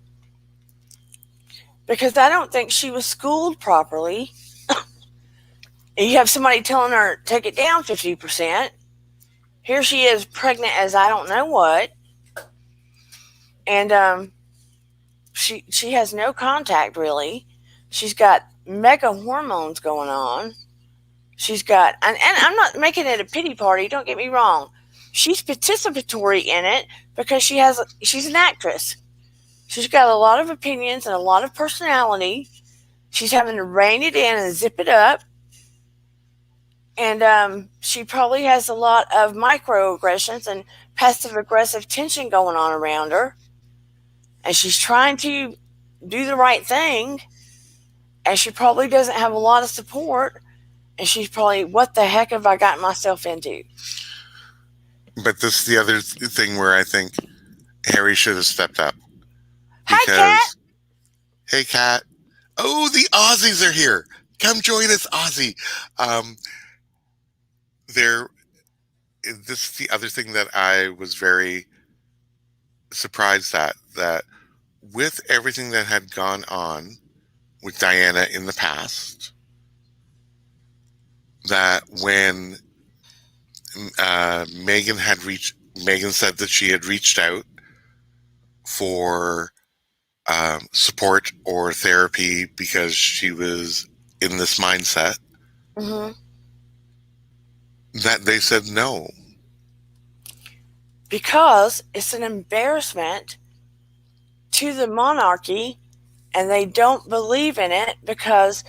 Because I don't think she was schooled properly. And you have somebody telling her, take it down 50%. Here she is, pregnant as I don't know what. And she has no contact, really. She's got mega hormones going on. She's got, and I'm not making it a pity party. Don't get me wrong. She's participatory in it because she's an actress. She's got a lot of opinions and a lot of personality. She's having to rein it in and zip it up. And she probably has a lot of microaggressions and passive aggressive tension going on around her. And she's trying to do the right thing. And she probably doesn't have a lot of support. And she's probably, what the heck have I gotten myself into? But this is the other thing where I think Harry should have stepped up. Hi, Cat. Hey, Cat. Oh, the Aussies are here. Come join us, Aussie. This is the other thing that I was very surprised at, that with everything that had gone on with Diana in the past, that when Meghan said that she had reached out for support or therapy because she was in this mindset, that they said no. Because it's an embarrassment to the monarchy, and they don't believe in it because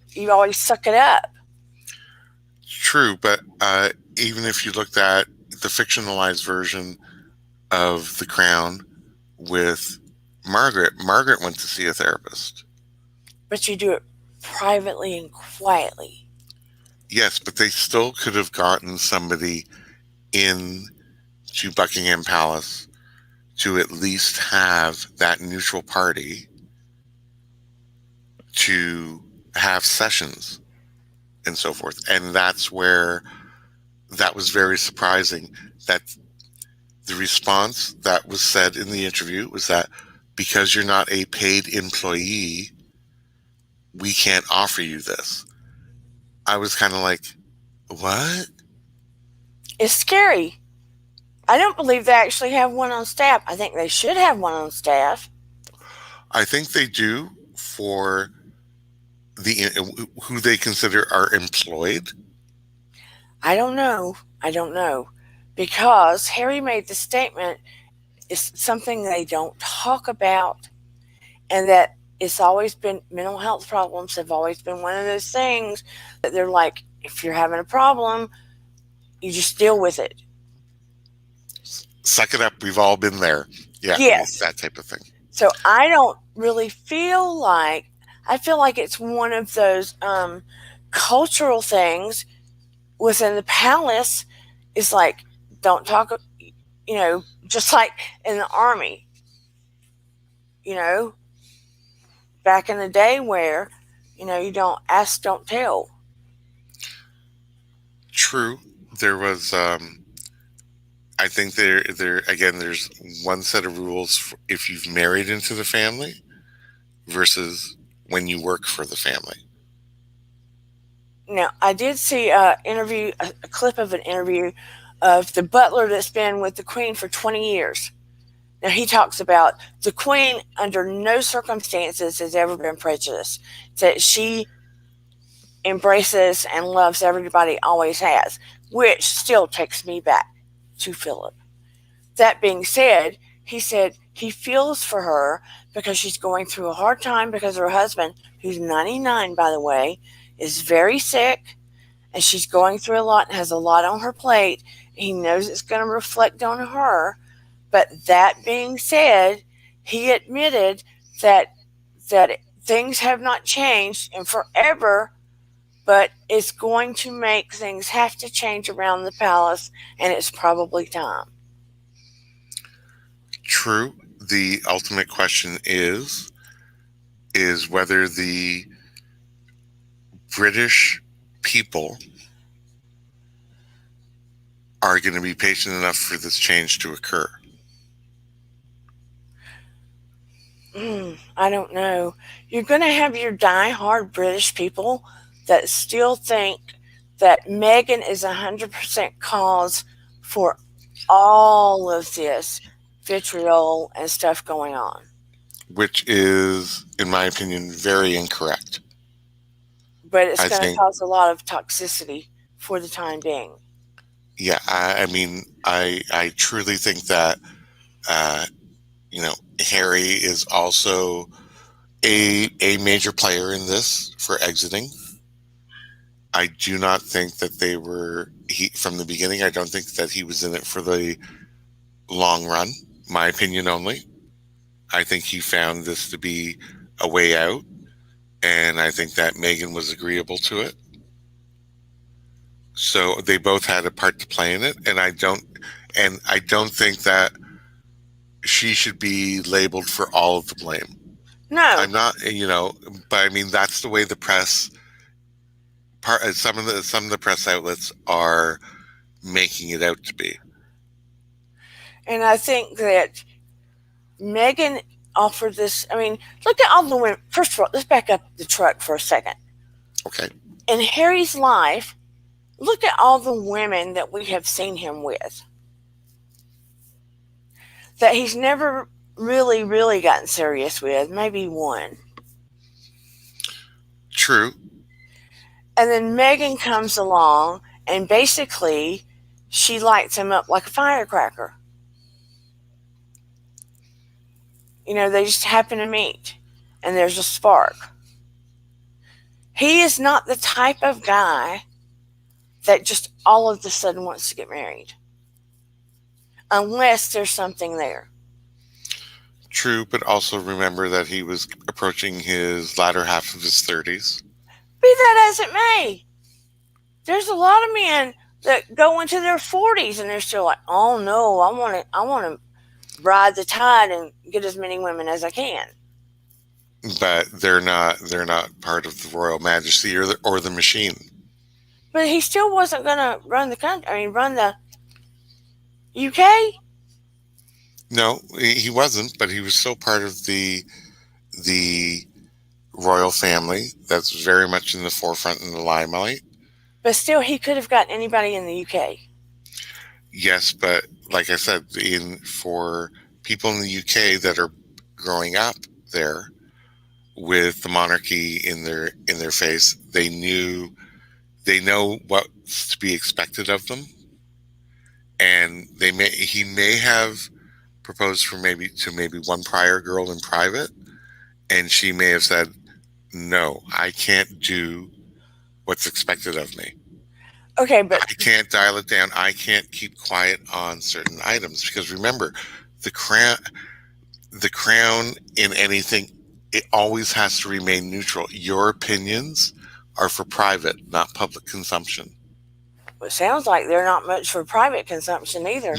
you always suck it up. True, but even if you looked at the fictionalized version of The Crown with Margaret went to see a therapist. But you do it privately and quietly. Yes, but they still could have gotten somebody in to Buckingham Palace to at least have that neutral party to have sessions and so forth. And that's where that was very surprising, that the response that was said in the interview was that because you're not a paid employee, we can't offer you this. I was kind of like, what? It's scary. I don't believe they actually have one on staff. I think they should have one on staff. I think they do for who they consider are employed. I don't know. Because Harry made the statement, it's something they don't talk about, and that it's always been, mental health problems have always been one of those things that they're like, if you're having a problem, you just deal with it. Suck it up. We've all been there. Yeah. Yes. That type of thing. So I don't really feel like, I feel like it's one of those cultural things within the palace. Is like, don't talk, just like in the army, back in the day where, you don't ask, don't tell. True. There was, I think there again, there's one set of rules if you've married into the family versus when you work for the family. Now, I did see a clip of an interview of the butler that's been with the Queen for 20 years. Now, he talks about the Queen under no circumstances has ever been prejudiced, that she embraces and loves everybody, always has, which still takes me back to Philip. That being said, he said he feels for her because she's going through a hard time because her husband, who's 99, by the way, is very sick, and she's going through a lot and has a lot on her plate. He knows it's going to reflect on her. But that being said, he admitted that things have not changed in forever, but it's going to make things have to change around the palace, and it's probably time. True. The ultimate question is whether the British people are going to be patient enough for this change to occur. I don't know. You're going to have your die-hard British people that still think that Meghan is 100% cause for all of this vitriol and stuff going on. Which is, in my opinion, very incorrect. but it's I going to think, cause a lot of toxicity for the time being. yeah, I mean, I truly think that, uh, Harry is also a major player in this for exiting. I do not think that from the beginning. I don't think that he was in it for the long run. My opinion only. I think he found this to be a way out, and I think that Meghan was agreeable to it. So they both had a part to play in it, and I don't think that she should be labeled for all of the blame. No, I'm not, but I mean that's the way the press part. Some of the press outlets are making it out to be. and I think that Meghan offered this. I mean, look at all the women. First of all, let's back up the truck for a second. Okay, In Harry's life, look at all the women that we have seen him with that he's never really gotten serious with, maybe one. true. And then Meghan comes along and basically she lights him up like a firecracker. They just happen to meet and there's a spark. He is not the type of guy that just all of a sudden wants to get married unless there's something there. True, but also remember that he was approaching his latter half of his 30s. Be that as it may, there's a lot of men that go into their 40s and they're still like, oh no, I want to ride the tide and get as many women as I can. But they're not part of the royal majesty or the machine. But he still wasn't going to run the country. I mean, run the UK. No, he wasn't, but he was still part of the royal family that's very much in the forefront in the limelight. But still, he could have gotten anybody in the UK. Yes, but like I said, for people in the UK that are growing up there with the monarchy in their face, they know what's to be expected of them, and he may have proposed to maybe one prior girl in private, and she may have said, "No, I can't do what's expected of me. Okay, but I can't dial it down. I can't keep quiet on certain items." Because remember, the crown in anything, it always has to remain neutral. Your opinions are for private, not public consumption. it sounds like they're not much for private consumption either.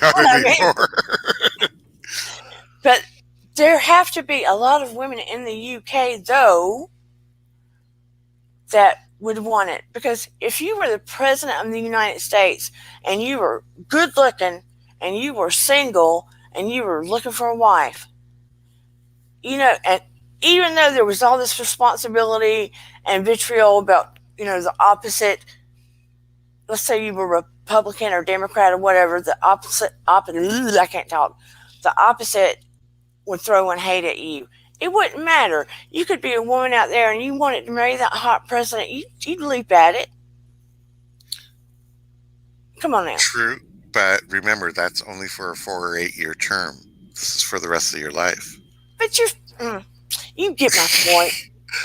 Not I mean, anymore. but there have to be a lot of women in the UK, though, that would want it. Because if you were the president of the United States and you were good looking and you were single and you were looking for a wife, and even though there was all this responsibility and vitriol about, the opposite, let's say you were Republican or Democrat or whatever, I can't talk, the opposite would throw in hate at you. It wouldn't matter. You could be a woman out there and you wanted to marry that hot president. You'd leap at it. Come on now. True, but remember, that's only for a 4 or 8 year term. This is for the rest of your life. But you get my point.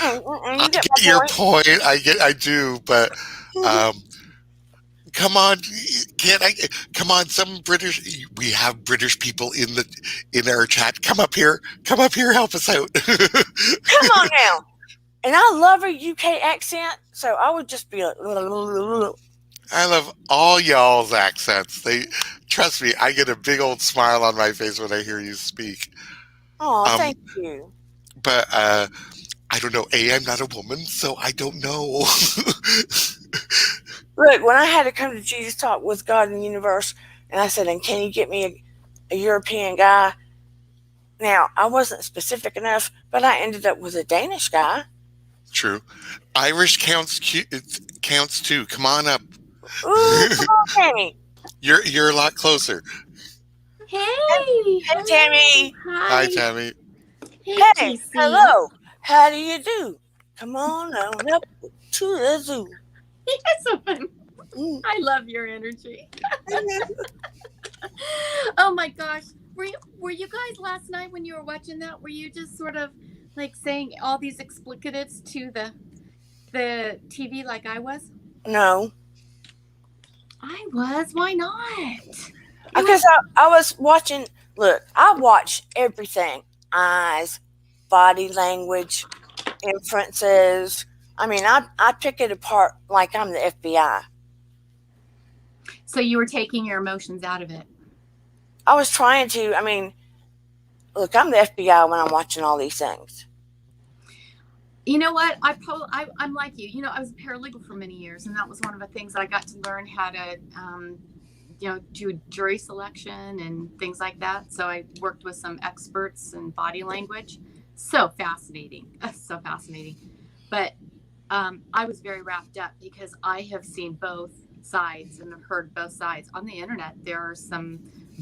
I get your point. I do, but come on, can't I? Come on, we have British people in our chat. Come up here, help us out. Come on now. And I love a UK accent, so I would just be like, I love all y'all's accents. Trust me, I get a big old smile on my face when I hear you speak. oh, thank you. But I don't know. I'm not a woman, so I don't know. Look, when I had to come to Jesus Talk with God in the universe, and I said, and can you get me a European guy? Now, I wasn't specific enough, but I ended up with a Danish guy. True. Irish counts too. Come on up. Ooh, come on, Tammy. You're a lot closer. Hey, Tammy. Hi, Tammy. Hey, hello. How do you do? Come on up to the zoo. Yes, Mm. I love your energy. Oh my gosh. Were you guys last night when you were watching that? Were you just sort of like saying all these explicatives to the TV like I was? No, I was. Why not? It because was I was watching. Look, I watch everything: eyes, body language, inferences. I mean, I pick it apart like I'm the FBI. so you were taking your emotions out of it. I was trying to. I mean, look, I'm the FBI when I'm watching all these things. You know what? I'm like you. You know, I was a paralegal for many years, and that was one of the things I got to learn how to, do jury selection and things like that. So I worked with some experts in body language. So fascinating, so fascinating. But I was very wrapped up because I have seen both sides and have heard both sides on the internet. There are some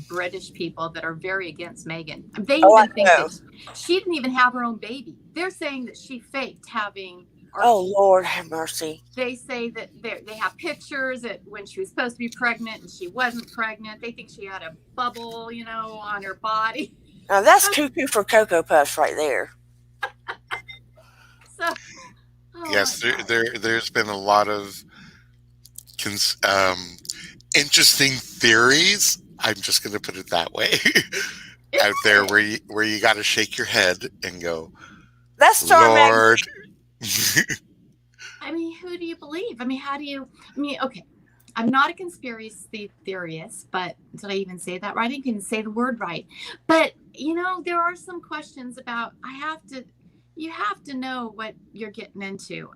British people that are very against Meghan. They Oh, I even think know. that she didn't even have her own baby. They're saying that she faked having Archie. Oh, Lord have mercy. They say that they have pictures that when she was supposed to be pregnant and she wasn't pregnant. They think she had a bubble, on her body. Now that's cuckoo for Cocoa Puffs right there. So, Yes, there's been a lot of interesting theories. I'm just going to put it that way. Out there where you got to shake your head and go, That's Star Lord. I mean, who do you believe? I mean, okay, I'm not a conspiracy theorist, but did I even say that right? I didn't say the word right. But, there are some questions about, you have to know what you're getting into.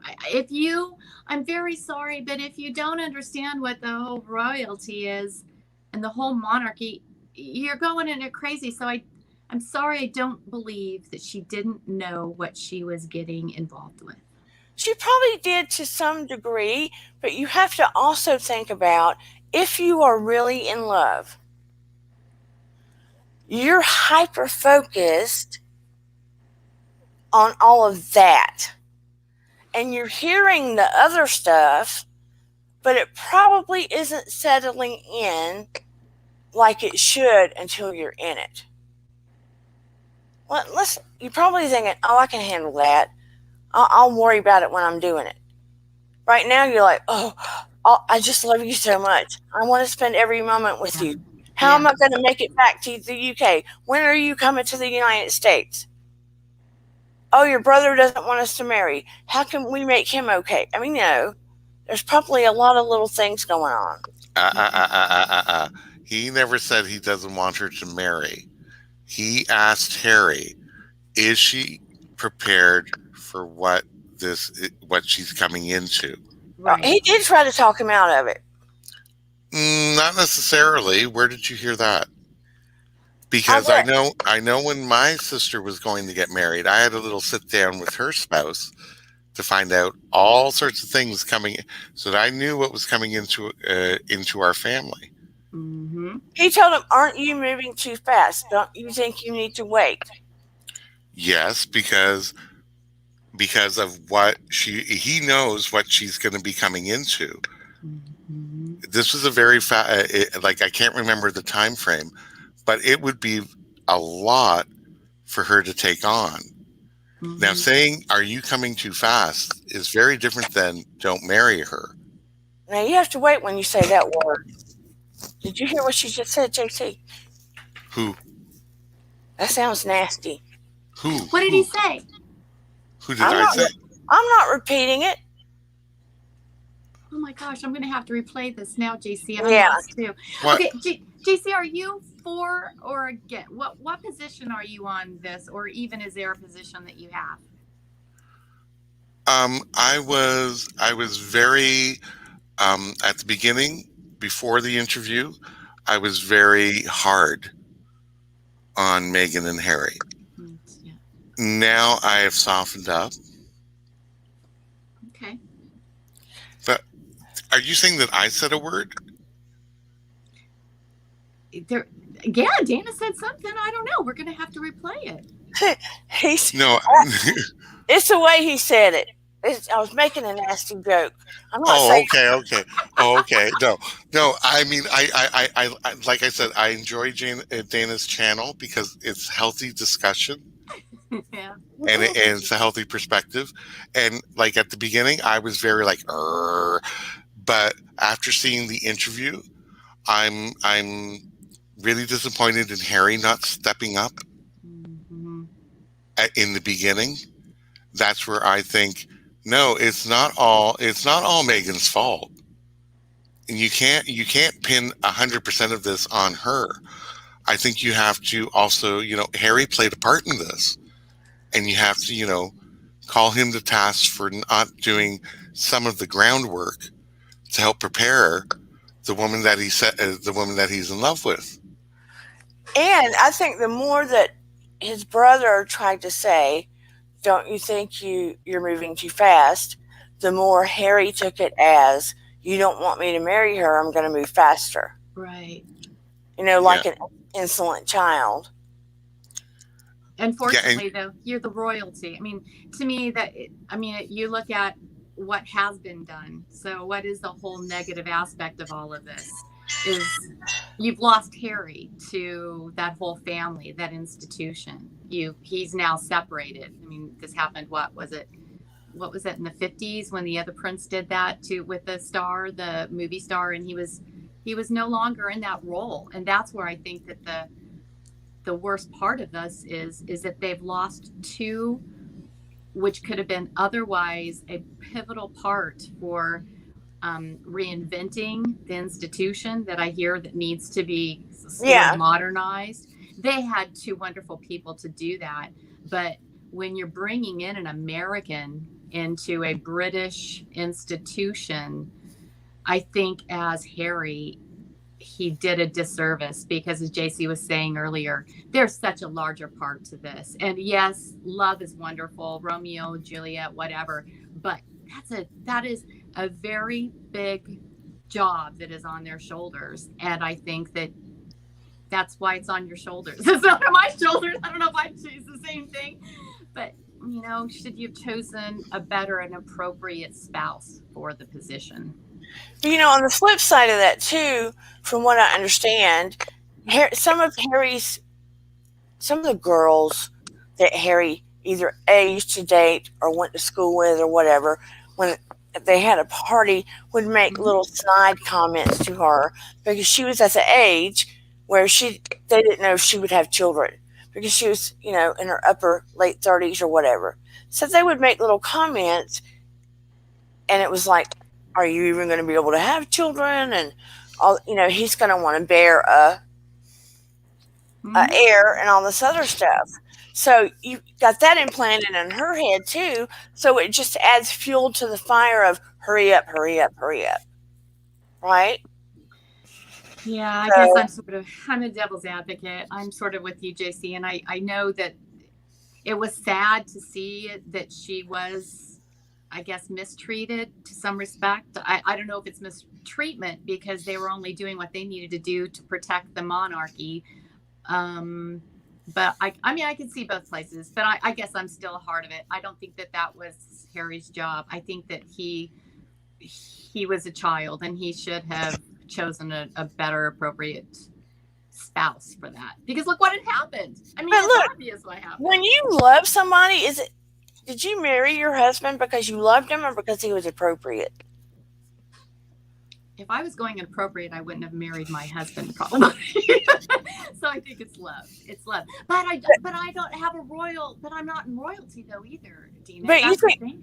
I'm very sorry, but if you don't understand what the whole royalty is and the whole monarchy, you're going into crazy. So I'm sorry, I don't believe that she didn't know what she was getting involved with. She probably did to some degree, but you have to also think about if you are really in love, you're hyper focused on all of that. And you're hearing the other stuff, but it probably isn't settling in like it should until you're in it. Well, you're probably thinking, oh, I can handle that. I'll worry about it when I'm doing it. Right now, you're like, oh, I just love you so much. I want to spend every moment with you. How am I going to make it back to the UK? When are you coming to the United States? Oh, your brother doesn't want us to marry. How can we make him okay? I mean, there's probably a lot of little things going on. He never said he doesn't want her to marry. He asked Harry, is she prepared for what she's coming into? Right. He did try to talk him out of it. Not necessarily. Where did you hear that? Because I know when my sister was going to get married, I had a little sit down with her spouse to find out all sorts of things coming, so that I knew what was coming into our family. Mm-hmm. He told him, aren't you moving too fast? Don't you think you need to wait? Yes, because of what he knows what she's going to be coming into. Mm-hmm. This was a very I can't remember the time frame, but it would be a lot for her to take on. Mm-hmm. Now, saying, are you coming too fast is very different than don't marry her. Now, you have to wait when you say that word. Did you hear what she just said, JC? Who? That sounds nasty. Who? What did he say? Who did I say? I'm not repeating it. Oh my gosh, I'm going to have to replay this now, JC. I'm lost too. What? Okay, JC, are you for or against? What position are you on this, or even is there a position that you have? I was very at the beginning, before the interview, I was very hard on Meghan and Harry. Yeah. Now I have softened up. Okay. But are you saying that I said a word? Yeah, Dana said something. I don't know. We're going to have to replay it. No. It's the way he said it. I was making a nasty joke. I'm not Oh, saying. okay. Oh, okay. No. I mean, like I said, I enjoy Dana's channel because it's healthy discussion Yeah. and it's a healthy perspective. And like at the beginning, I was very like, but after seeing the interview, I'm really disappointed in Harry not stepping up Mm-hmm. in the beginning. That's where I think, no, it's not all Meghan's fault. And you can't pin 100% of this on her. I think you have to also, Harry played a part in this, and you have to, call him to task for not doing some of the groundwork to help prepare the woman that the woman that he's in love with. And I think the more that his brother tried to say, "Don't you think you're moving too fast?" the more Harry took it as, "You don't want me to marry her. I'm going to move faster." Right. Like an insolent child. Unfortunately, though, you're the royalty. I mean, to me, you look at what has been done. So what is the whole negative aspect of all of this? Is you've lost Harry to that whole family, that institution. He's now separated. I mean, this happened, what was it in the 50s when the other prince did that with the movie star, and he was no longer in that role. And that's where I think that the worst part of this is that they've lost two, which could have been otherwise a pivotal part for reinventing the institution that I hear that needs to be modernized. They had two wonderful people to do that. But when you're bringing in an American into a British institution, I think as Harry, he did a disservice, because as JC was saying earlier, there's such a larger part to this. And yes, love is wonderful, Romeo, Juliet, whatever, but that is a very big job that is on their shoulders. And I think that's why it's on your shoulders. It's not on my shoulders. I don't know if I choose the same thing, but should you have chosen a better and appropriate spouse for the position? On the flip side of that too, from what I understand, some of the girls that Harry either used to date or went to school with or whatever, when they had a party, would make little snide comments to her because she was at the age where they didn't know if she would have children, because she was, in her late 30s or whatever. So they would make little comments, and it was like, are you even going to be able to have children? And all, he's going to want to bear a heir and all this other stuff. So you got that implanted in her head too. So it just adds fuel to the fire of hurry up, hurry up, hurry up. Right? Yeah, I guess I'm a devil's advocate. I'm sort of with you, JC. And I know that it was sad to see that she was, I guess, mistreated to some respect. I don't know if it's mistreatment, because they were only doing what they needed to do to protect the monarchy. But I could see both places, but I guess I'm still a heart of it. I don't think that was Harry's job. I think that he was a child, and he should have chosen a better, appropriate spouse for that. Because look what had happened. I mean, it's obvious what happened. When you love somebody, did you marry your husband because you loved him or because he was appropriate? If I was going inappropriate, I wouldn't have married my husband, probably. So I think it's love. It's love. But I don't have but I'm not in royalty though either, Dina. But you think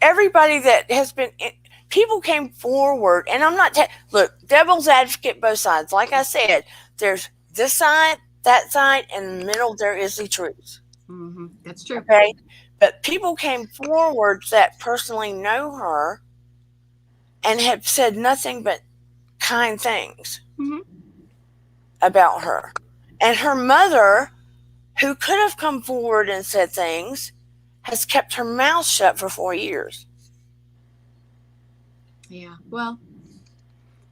everybody that has been, people came forward, and I'm not, look, devil's advocate both sides. Like I said, there's this side, that side, and in the middle there is the truth. Mm-hmm. That's true. Okay? But people came forward that personally know her and have said nothing but kind things about her. And her mother, who could have come forward and said things, has kept her mouth shut for 4 years. Yeah, well,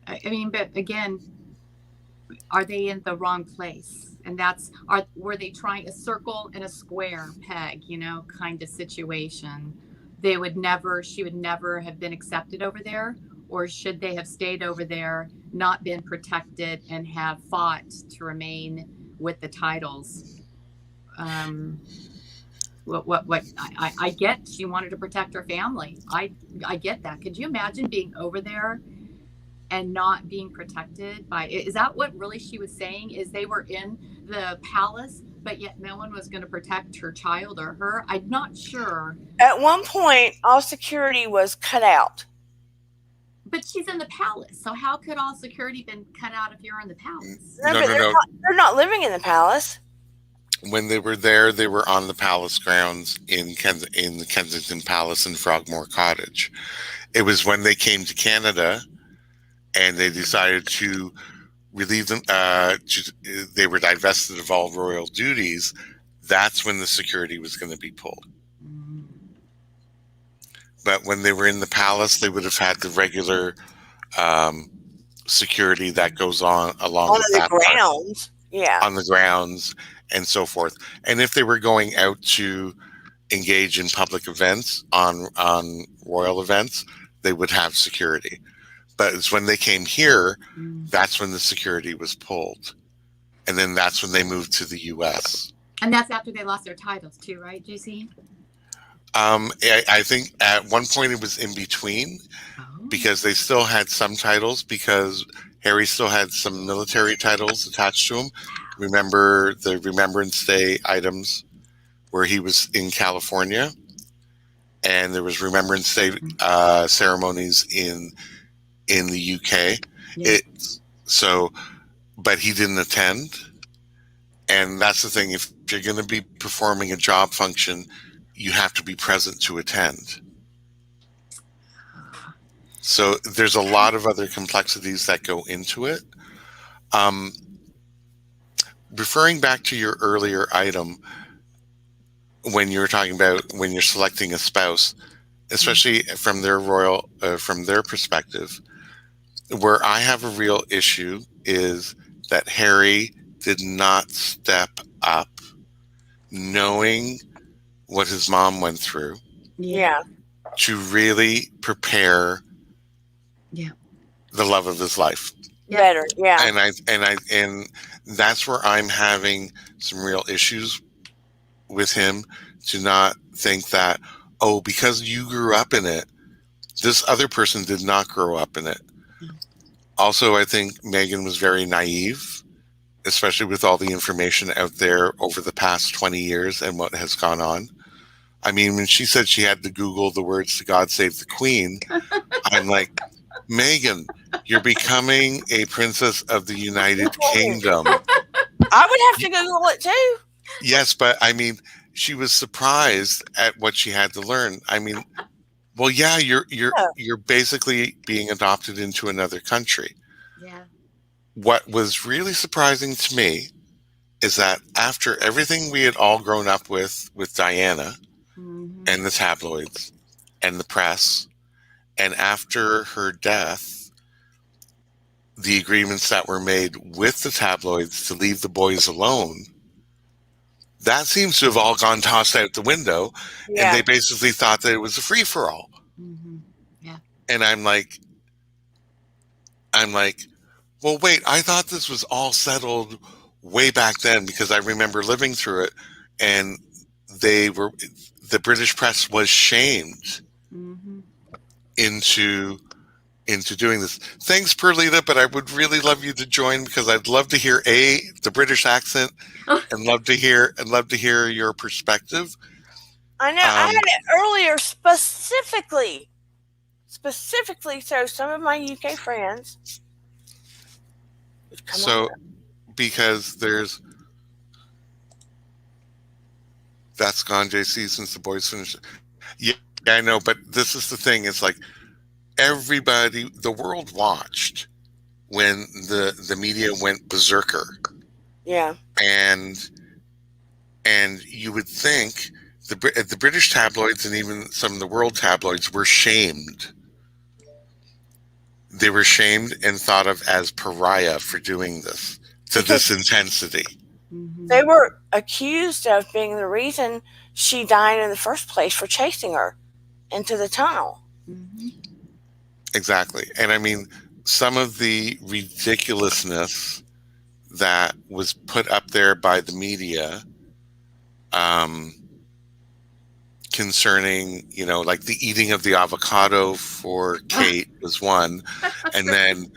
I mean, but again, are they in the wrong place? And were they trying a circle and a square peg, kind of situation? she would never have been accepted over there? Or should they have stayed over there, not been protected, and have fought to remain with the titles? I get she wanted to protect her family. I get that. Could you imagine being over there and not being protected by, is that what really she was saying, is they were in the palace but yet no one was going to protect her child or her? I'm not sure. At one point, all security was cut out. But she's in the palace, so how could all security been cut out if you're in the palace? No. They're not living in the palace. When they were there, they were on the palace grounds in the Kensington Palace and Frogmore Cottage. It was when they came to Canada and they decided to relieve them, they were divested of all royal duties. That's when the security was going to be pulled. But when they were in the palace, they would have had the regular security that goes on along on the grounds. Yeah. On the grounds and so forth. And if they were going out to engage in public events, on royal events, they would have security. But it's when they came here, that's when the security was pulled. And then that's when they moved to the U.S. And that's after they lost their titles too, right, JC? I think at one point it was in between, because they still had some titles, because Harry still had some military titles attached to him. Remember the Remembrance Day items where he was in California, and there was Remembrance Day ceremonies in the UK. Yeah. But he didn't attend. And that's the thing. If you're going to be performing a job function, you have to be present to attend. So there's a lot of other complexities that go into it. Referring back to your earlier item, when you were talking about when you're selecting a spouse, especially from their perspective, where I have a real issue is that Harry did not step up, knowing what his mom went through. Yeah. To really prepare. Yeah. The love of his life. Better. Yeah. And that's where I'm having some real issues with him, to not think that, oh, because you grew up in it, this other person did not grow up in it. Also, I think Meghan was very naive, especially with all the information out there over the past 20 years and what has gone on. I mean, when she said she had to Google the words to God Save the Queen, I'm like, Meghan, you're becoming a princess of the United Kingdom. I would have to Google it too. Yes, but I mean, she was surprised at what she had to learn. I mean, well, yeah, you're basically being adopted into another country. Yeah. What was really surprising to me is that after everything we had all grown up with Diana, and the tabloids and the press, and after her death, the agreements that were made with the tabloids to leave the boys alone, that seems to have all gone tossed out the window. Yeah. And they basically thought that it was a free-for-all. Yeah. And I'm like, well, wait, I thought this was all settled way back then, because I remember living through it, and the British press was shamed into doing this. Thanks, Perlita, but I would really love you to join, because I'd love to hear the British accent and love to hear your perspective. I know. I had it earlier specifically so some of my UK friends would come on. Because that's gone, JC, since the boys finished. Yeah, I know, but this is the thing. It's like everybody, the world watched when the media went berserker. Yeah. And you would think the British tabloids and even some of the world tabloids were shamed. They were shamed and thought of as pariah for doing this to this intensity. They were accused of being the reason she died in the first place, for chasing her into the tunnel. Mm-hmm. Exactly. And I mean, some of the ridiculousness that was put up there by the media, concerning, like the eating of the avocado for Kate was one. And then,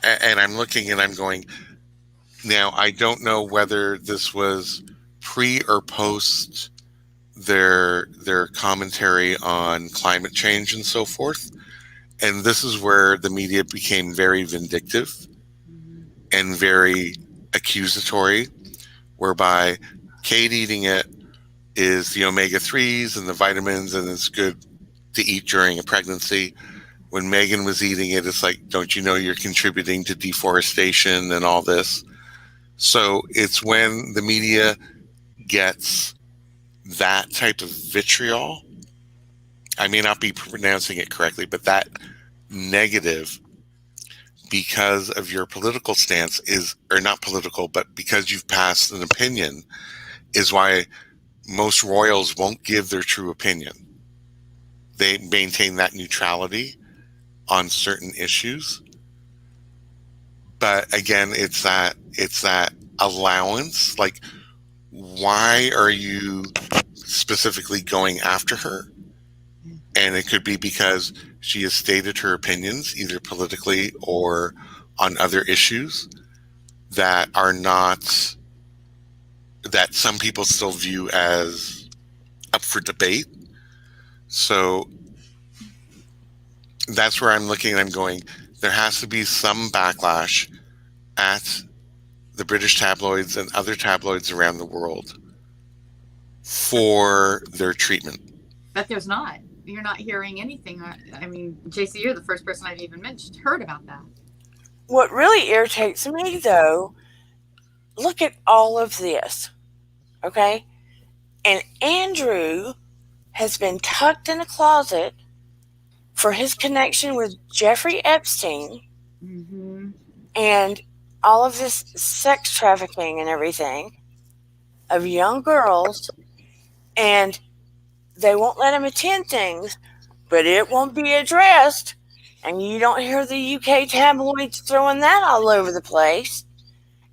and I'm looking and I'm going, now I don't know whether this was pre or post their commentary on climate change and so forth. And this is where the media became very vindictive and very accusatory, whereby Kate eating it is the omega-3s and the vitamins, and it's good to eat during a pregnancy. When Meghan was eating it, it's like, don't you know you're contributing to deforestation and all this? So it's when the media gets that type of vitriol, I may not be pronouncing it correctly, but that negative, because of your political stance or not political, but because you've passed an opinion, is why most royals won't give their true opinion. They maintain that neutrality on certain issues. But again, it's that allowance. Like, why are you specifically going after her? And it could be because she has stated her opinions, either politically or on other issues that are not, that some people still view as up for debate. So that's where I'm looking and I'm going, there has to be some backlash at the British tabloids and other tabloids around the world for their treatment. But there's not. You're not hearing anything. I mean, JC, you're the first person I've even heard about that. What really irritates me, though, look at all of this, okay? And Andrew has been tucked in a closet for his connection with Jeffrey Epstein and all of this sex trafficking and everything of young girls, and they won't let him attend things, but it won't be addressed, and you don't hear the UK tabloids throwing that all over the place,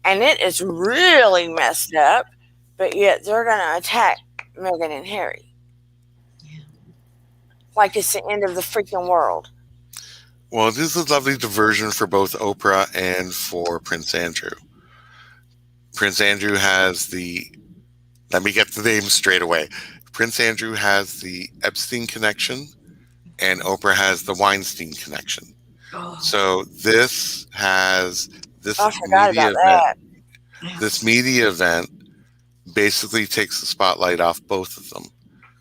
and it is really messed up, but yet they're going to attack Meghan and Harry. Yeah. Like it's the end of the freaking world. Well, this is a lovely diversion for both Oprah and for Prince Andrew. Prince Andrew has let me get the name straight away. Prince Andrew has the Epstein connection and Oprah has the Weinstein connection. Oh. So this forgot media about that. This media event basically takes the spotlight off both of them.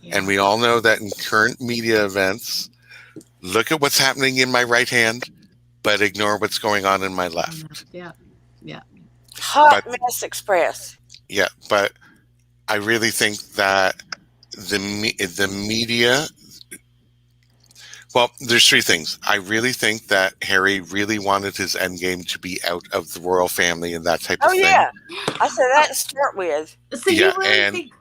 Yeah. And we all know that in current media events, look at what's happening in my right hand, but ignore what's going on in my left. Yeah. Hot mess express. Yeah, but I really think that the media, well, there's three things. I really think that Harry really wanted his endgame to be out of the royal family and that type of thing. Oh, yeah. I said that to start with. So you really think,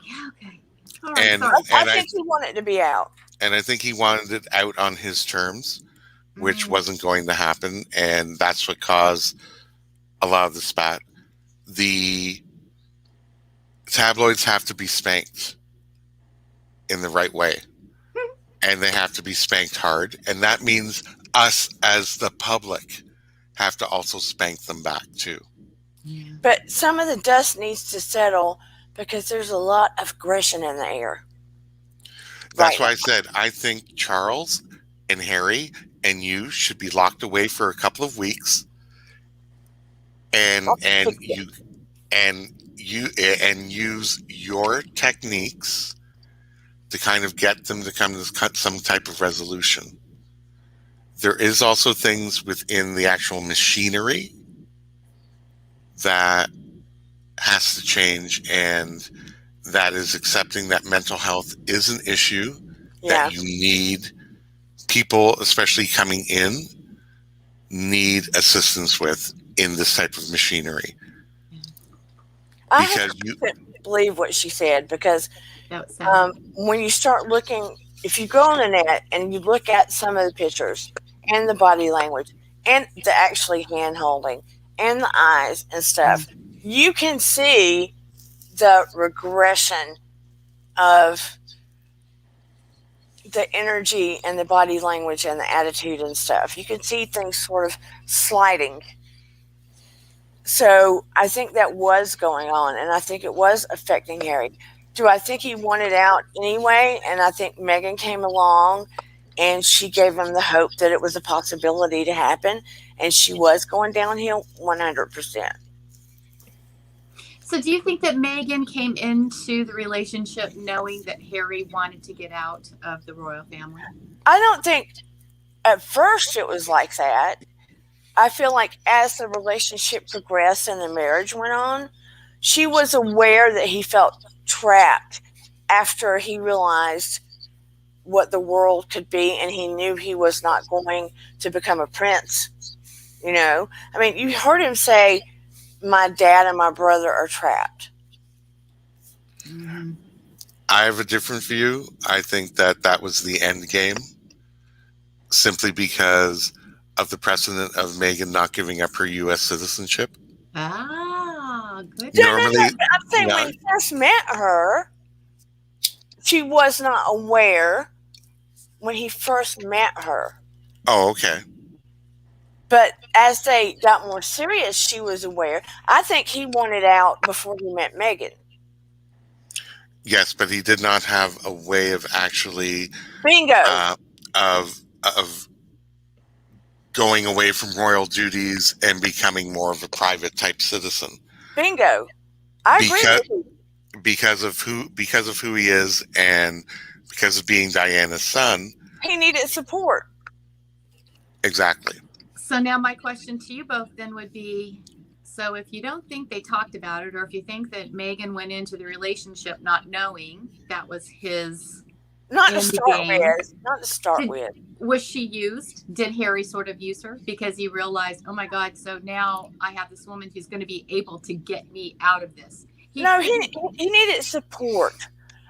okay. All right, I think he wanted it to be out. And I think he wanted it out on his terms, which wasn't going to happen. And that's what caused a lot of the spat. The tabloids have to be spanked in the right way. And they have to be spanked hard. And that means us as the public have to also spank them back too. Yeah. But some of the dust needs to settle because there's a lot of aggression in the air. That's why I said I think Charles and Harry and you should be locked away for a couple of weeks, and use your techniques to kind of get them to come to some type of resolution. There is also things within the actual machinery that has to change, and that is accepting that mental health is an issue that you need people, especially coming in, need assistance with in this type of machinery. I couldn't believe what she said because when you start looking if you go on the net and you look at some of the pictures and the body language and the actually hand holding and the eyes and stuff, you can see the regression of the energy and the body language and the attitude and stuff. You can see things sort of sliding. So I think that was going on, and I think it was affecting Harry. Do I think he wanted out anyway? And I think Meghan came along and she gave him the hope that it was a possibility to happen, and she was going downhill 100%. So do you think that Meghan came into the relationship knowing that Harry wanted to get out of the royal family? I don't think at first it was like that. I feel like as the relationship progressed and the marriage went on, she was aware that he felt trapped after he realized what the world could be, and he knew he was not going to become a prince. I mean, you heard him say, my dad and my brother are trapped. Mm-hmm. I have a different view. I think that was the end game, simply because of the precedent of Meghan not giving up her U.S. citizenship. Ah, good. Normally, I'm saying when he first met her, she was not aware when he first met her. Oh, okay. But as they got more serious, she was aware. I think he wanted out before he met Meghan. Yes, but he did not have a way of actually Bingo. Of going away from royal duties and becoming more of a private type citizen. Bingo. I agree with you. Because of who he is, and because of being Diana's son. He needed support. Exactly. So now my question to you both then would be, so if you don't think they talked about it, or if you think that Meghan went into the relationship not knowing that was his Not to start with. Was she used? Did Harry sort of use her because he realized, oh my God, so now I have this woman who's going to be able to get me out of this? He needed support.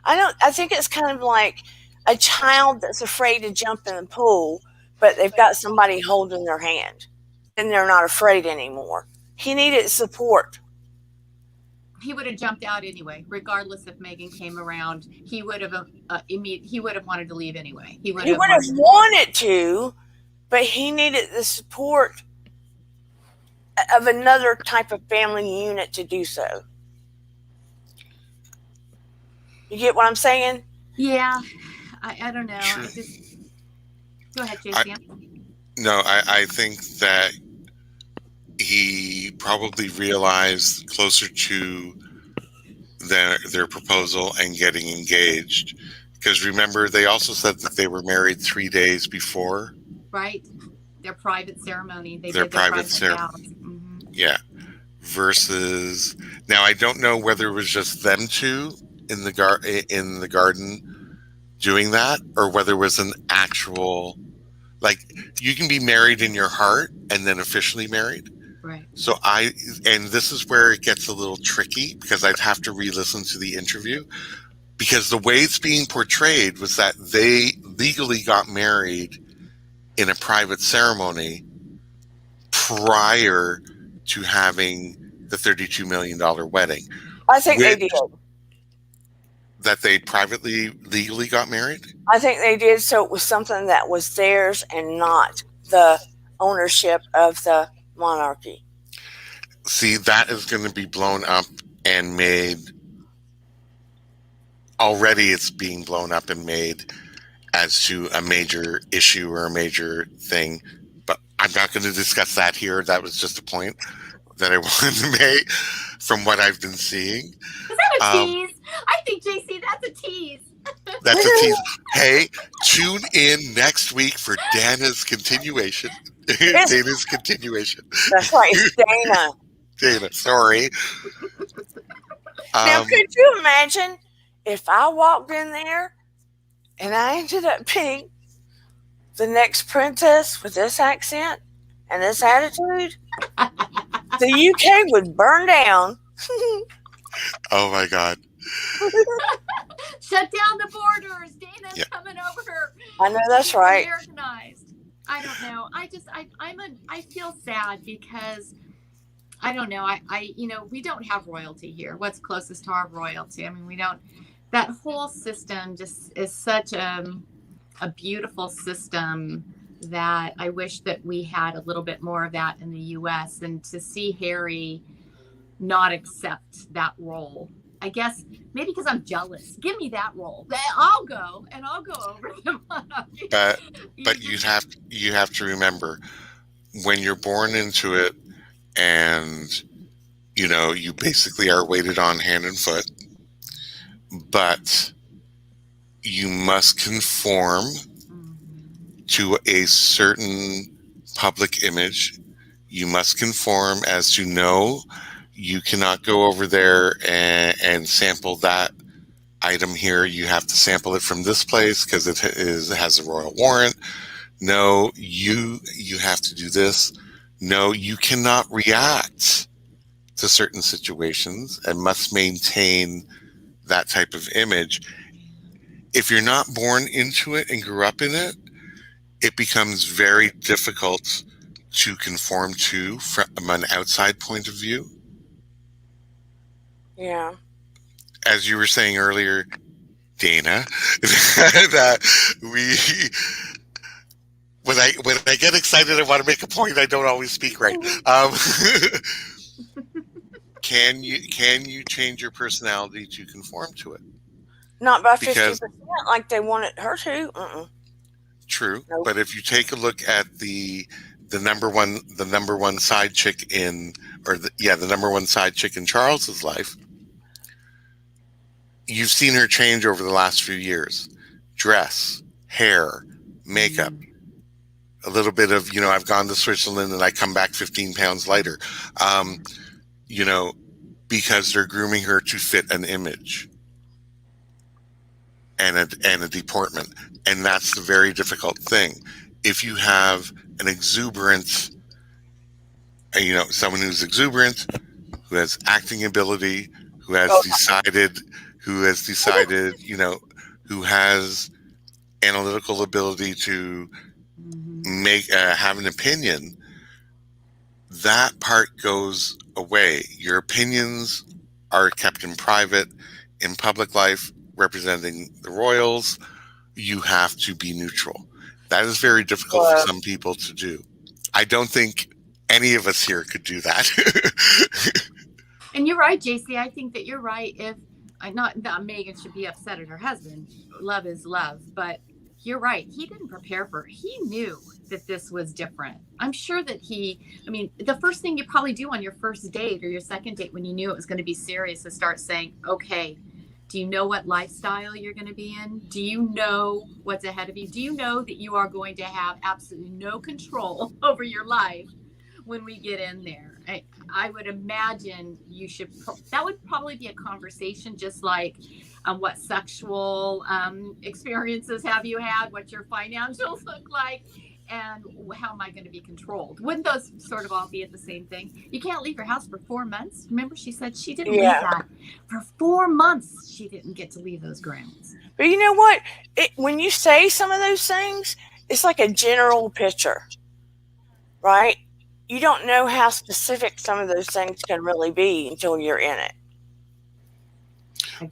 I think it's kind of like a child that's afraid to jump in the pool, but they've got somebody holding their hand and they're not afraid anymore. He needed support. He would have jumped out anyway, regardless if Meghan came around. He would have wanted to leave anyway. He would have wanted to, but he needed the support of another type of family unit to do so. You get what I'm saying? Yeah, I don't know. Go ahead, JC. I think that he probably realized closer to their proposal and getting engaged, because remember, they also said that they were married 3 days before. Right. Their private ceremony. Their private ceremony. Mm-hmm. Yeah. Versus now, I don't know whether it was just them two in the garden doing that, or whether it was an actual, like, you can be married in your heart and then officially married. Right. So and this is where it gets a little tricky, because I'd have to re-listen to the interview, because the way it's being portrayed was that they legally got married in a private ceremony prior to having the $32 million wedding. I think they did. That they privately, legally got married? I think they did, so it was something that was theirs and not the ownership of the monarchy. See, that is going to be blown up and made. Already it's being blown up and made as to a major issue or a major thing, but I'm not going to discuss that here. That was just a point that I wanted to make from what I've been seeing. Is that a tease? I think, JC, that's a tease. That's a tease. Hey, tune in next week for Dana's continuation. Dana's continuation. That's right, Dana. Dana, sorry. Now, could you imagine if I walked in there and I ended up being the next princess with this accent and this attitude? The UK would burn down. Oh my God. Shut down the borders. Dana's Yeah. coming over. I know that's right. Americanized. I don't know. I feel sad because I don't know. We don't have royalty here. What's closest to our royalty? I mean, we don't. That whole system just is such a beautiful system that I wish that we had a little bit more of that in the U.S. And to see Harry not accept that role, I guess maybe because I'm jealous. Give me that role. I'll go over the monarchy. But you have to remember, when you're born into it, and you basically are weighted on hand and foot, but you must conform to a certain public image. You must conform as to you cannot go over there and sample that item here. You have to sample it from this place because it has a royal warrant. No, you have to do this. No, you cannot react to certain situations and must maintain that type of image. If you're not born into it and grew up in it, it becomes very difficult to conform to from an outside point of view. Yeah. As you were saying earlier, Dana, that when I get excited, I want to make a point. I don't always speak right. Can you change your personality to conform to it? Not by 50% like they wanted her to. True, Nope. but if you take a look at the number one side chick in the number one side chick in Charles's life, you've seen her change over the last few years. Dress, hair, makeup, a little bit of, I've gone to Switzerland and I come back 15 pounds lighter, because they're grooming her to fit an image and a deportment. And that's the very difficult thing. If you have an exuberant, someone who's exuberant, who has acting ability, who has decided, who has analytical ability to have an opinion, that part goes away. Your opinions are kept in private. In public life, representing the royals, you have to be neutral. That is very difficult for some people to do. I don't think any of us here could do that. And you're right, JC. I think that you're right. If not that Meghan should be upset at her husband. Love is love, but you're right. He didn't prepare for it. He knew that this was different. I'm sure that the first thing you probably do on your first date or your second date when you knew it was going to be serious is start saying, okay, do you know what lifestyle you're going to be in? Do you know what's ahead of you? Do you know that you are going to have absolutely no control over your life when we get in there? I would imagine that would probably be a conversation just like what sexual experiences have you had? What your financials look like? And how am I going to be controlled? Wouldn't those sort of all be at the same thing? You can't leave your house for 4 months. Remember, she said she didn't leave that. For 4 months, she didn't get to leave those grounds. But you know what? When you say some of those things, it's like a general picture, right? You don't know how specific some of those things can really be until you're in it.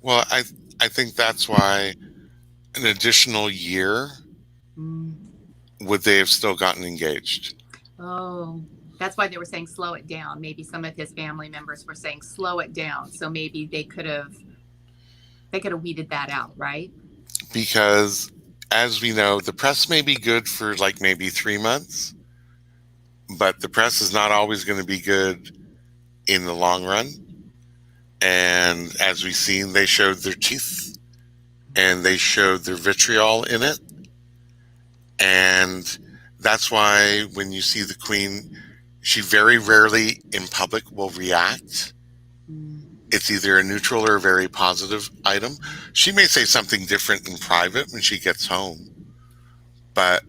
Well, I think that's why an additional year would they have still gotten engaged? Oh, that's why they were saying slow it down. Maybe some of his family members were saying slow it down. So maybe they could have weeded that out, right? Because as we know, the press may be good for like maybe 3 months, but the press is not always going to be good in the long run. And as we've seen, they showed their teeth and they showed their vitriol in it. And that's why when you see the Queen, she very rarely in public will react. It's either a neutral or a very positive item. She may say something different in private when she gets home. But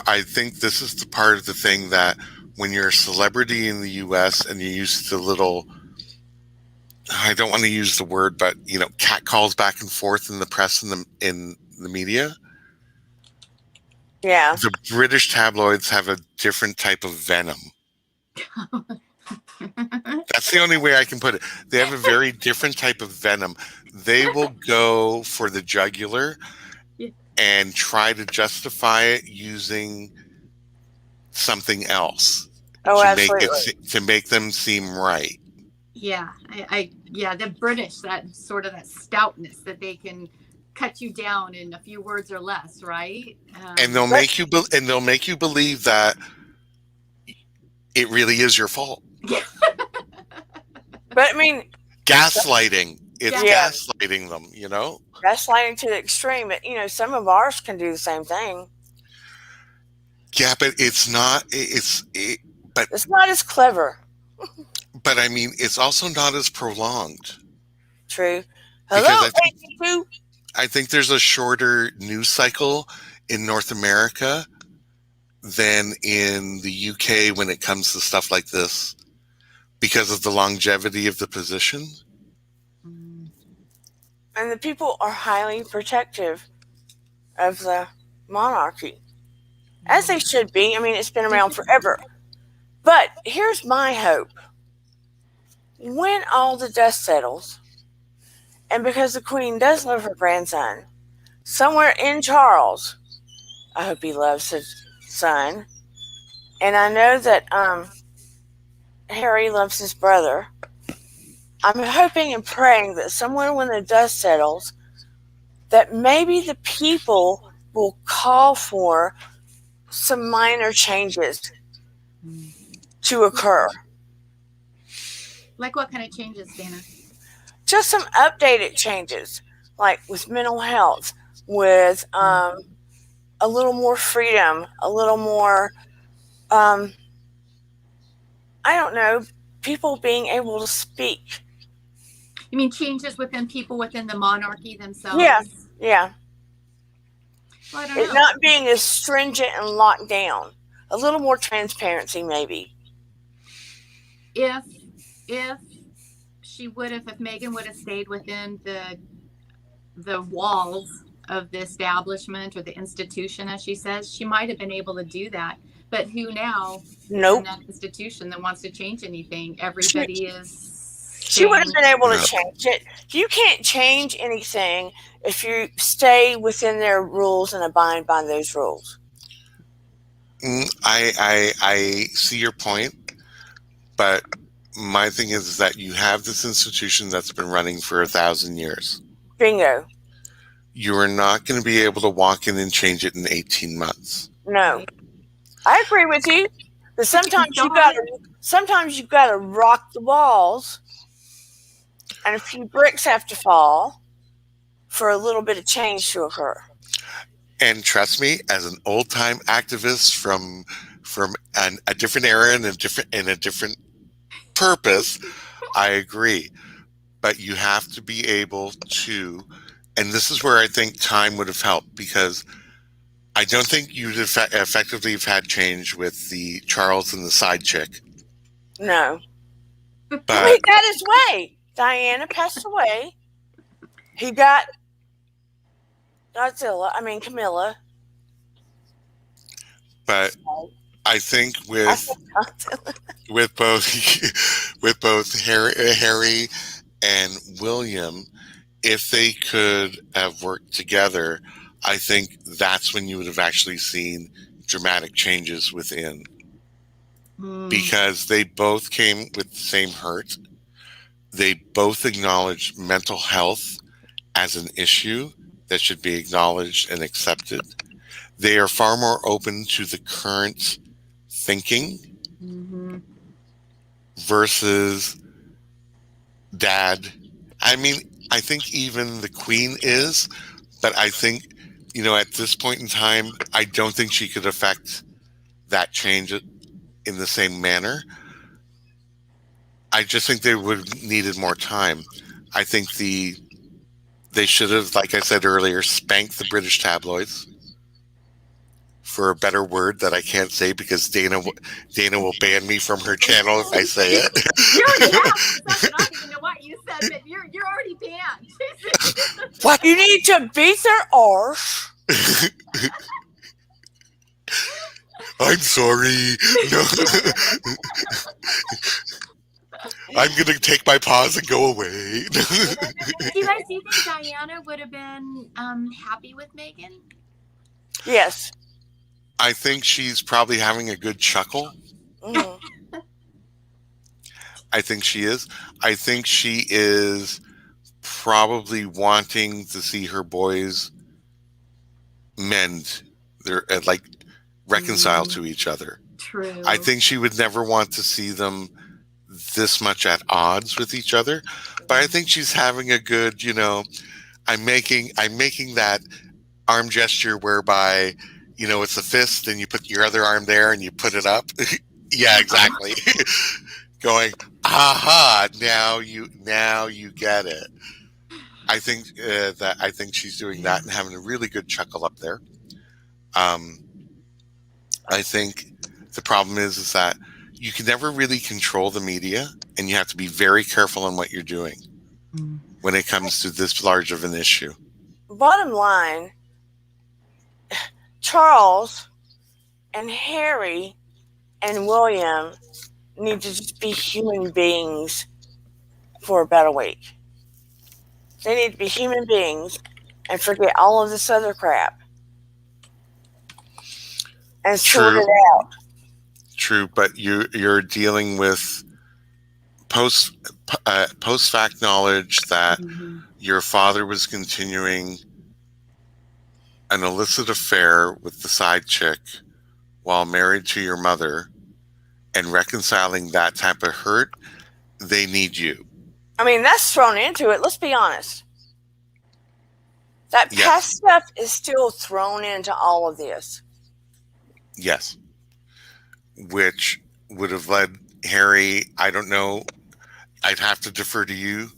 I think this is the part of the thing that when you're a celebrity in the US and you're used to little I don't want to use the word, but cat calls back and forth in the press and in the media. Yeah. The British tabloids have a different type of venom. That's the only way I can put it. They have a very different type of venom. They will go for the jugular and try to justify it using something else Oh, to make them seem right. Yeah, the British, that sort of that stoutness that they can cut you down in a few words or less, right? And they'll make you believe that it really is your fault. But I mean, gaslighting. It's gaslighting them, Gaslighting to the extreme. But some of ours can do the same thing. Yeah, but it's not. But it's not as clever. But I mean, it's also not as prolonged. True. Hello, I think there's a shorter news cycle in North America than in the UK when it comes to stuff like this because of the longevity of the position. And the people are highly protective of the monarchy, as they should be. I mean, it's been around forever. But here's my hope. When all the dust settles, and because the Queen does love her grandson, somewhere in Charles, I hope he loves his son, and I know that Harry loves his brother. I'm hoping and praying that somewhere when the dust settles, that maybe the people will call for some minor changes to occur. Like what kind of changes, Dana? Just some updated changes, like with mental health, with a little more freedom, a little more, I don't know, people being able to speak. You mean changes within people within the monarchy themselves? Yeah. Well, I don't know. It not being as stringent and locked down. A little more transparency, maybe. If she would have, if Meghan would have stayed within the walls of the establishment or the institution, as she says, she might have been able to do that. But who now in that institution that wants to change anything? Everybody is. She would have been able to change it. You can't change anything if you stay within their rules and abide by those rules. I see your point, but my thing is that you have this institution that's been running for 1,000 years. Bingo. You are not going to be able to walk in and change it in 18 months. No. I agree with you. But sometimes you gotta rock the walls, and a few bricks have to fall for a little bit of change to occur. And trust me, as an old-time activist from a different era and a different purpose, I agree. But you have to be able to, and this is where I think time would have helped, because I don't think you'd effectively have had change with the Charles and the side chick. No. But he got his way. Diana passed away. He got Camilla. But I think with both Harry and William, if they could have worked together, I think that's when you would have actually seen dramatic changes within. Because they both came with the same hurt. They both acknowledged mental health as an issue that should be acknowledged and accepted. They are far more open to the current thinking versus Dad. I mean, I think even the Queen is, but I think, at this point in time, I don't think she could affect that change in the same manner. I just think they would have needed more time. I think they should have, like I said earlier, spanked the British tabloids. for a better word that I can't say because Dana will ban me from her channel if I say it. You already have for a second. I don't even know what you said, but you're already banned. What? You need to beat their arse. I'm sorry. No. I'm going to take my pause and go away. Do you think Diana would have been happy with Meghan? Yes. I think she's probably having a good chuckle. Mm-hmm. I think she is. I think she is probably wanting to see her boys mend, their reconcile to each other. True. I think she would never want to see them this much at odds with each other, but I think she's having a good, I'm making that arm gesture whereby, it's a fist and you put your other arm there and you put it up. Yeah, exactly. Going, aha, now you get it. I think I think she's doing that and having a really good chuckle up there. I think the problem is that you can never really control the media, and you have to be very careful on what you're doing when it comes to this large of an issue. Bottom line, Charles and Harry and William need to just be human beings for about a week. They need to be human beings and forget all of this other crap and sort it out. True, but you're dealing with post fact knowledge that your father was continuing an illicit affair with the side chick while married to your mother, and reconciling that type of hurt. They need you. I mean, that's thrown into it. Let's be honest. That past stuff is still thrown into all of this. Yes. Which would have led Harry, I don't know, I'd have to defer to you,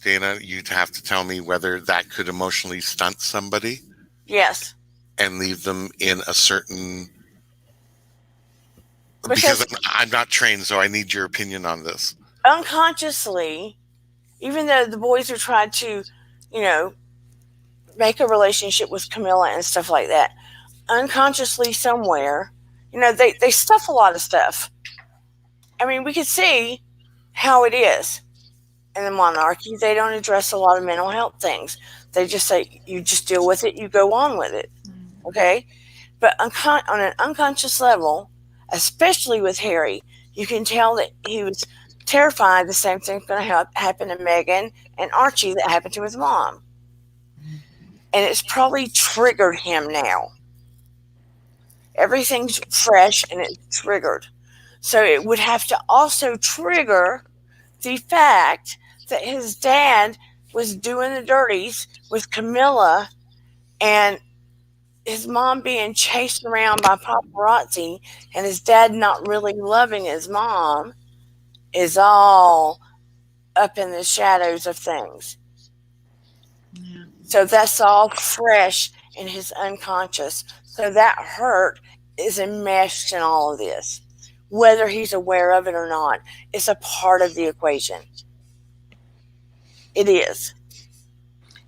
Dana. You'd have to tell me whether that could emotionally stunt somebody. Yes. And leave them in a certain... Because I'm not trained, so I need your opinion on this. Unconsciously, even though the boys are trying to, make a relationship with Camilla and stuff like that, unconsciously somewhere, they stuff a lot of stuff. I mean, we could see how it is. In the monarchy, they don't address a lot of mental health things. They just say, you just deal with it, you go on with it. Okay? But on an unconscious level, especially with Harry, you can tell that he was terrified the same thing's going to happen to Meghan and Archie that happened to his mom. And it's probably triggered him now. Everything's fresh and it's triggered. So it would have to also trigger the fact that his dad was doing the dirties with Camilla and his mom being chased around by paparazzi and his dad not really loving his mom is all up in the shadows of things. Yeah. So that's all fresh in his unconscious. So that hurt is enmeshed in all of this. Whether he's aware of it or not, it's a part of the equation. It is.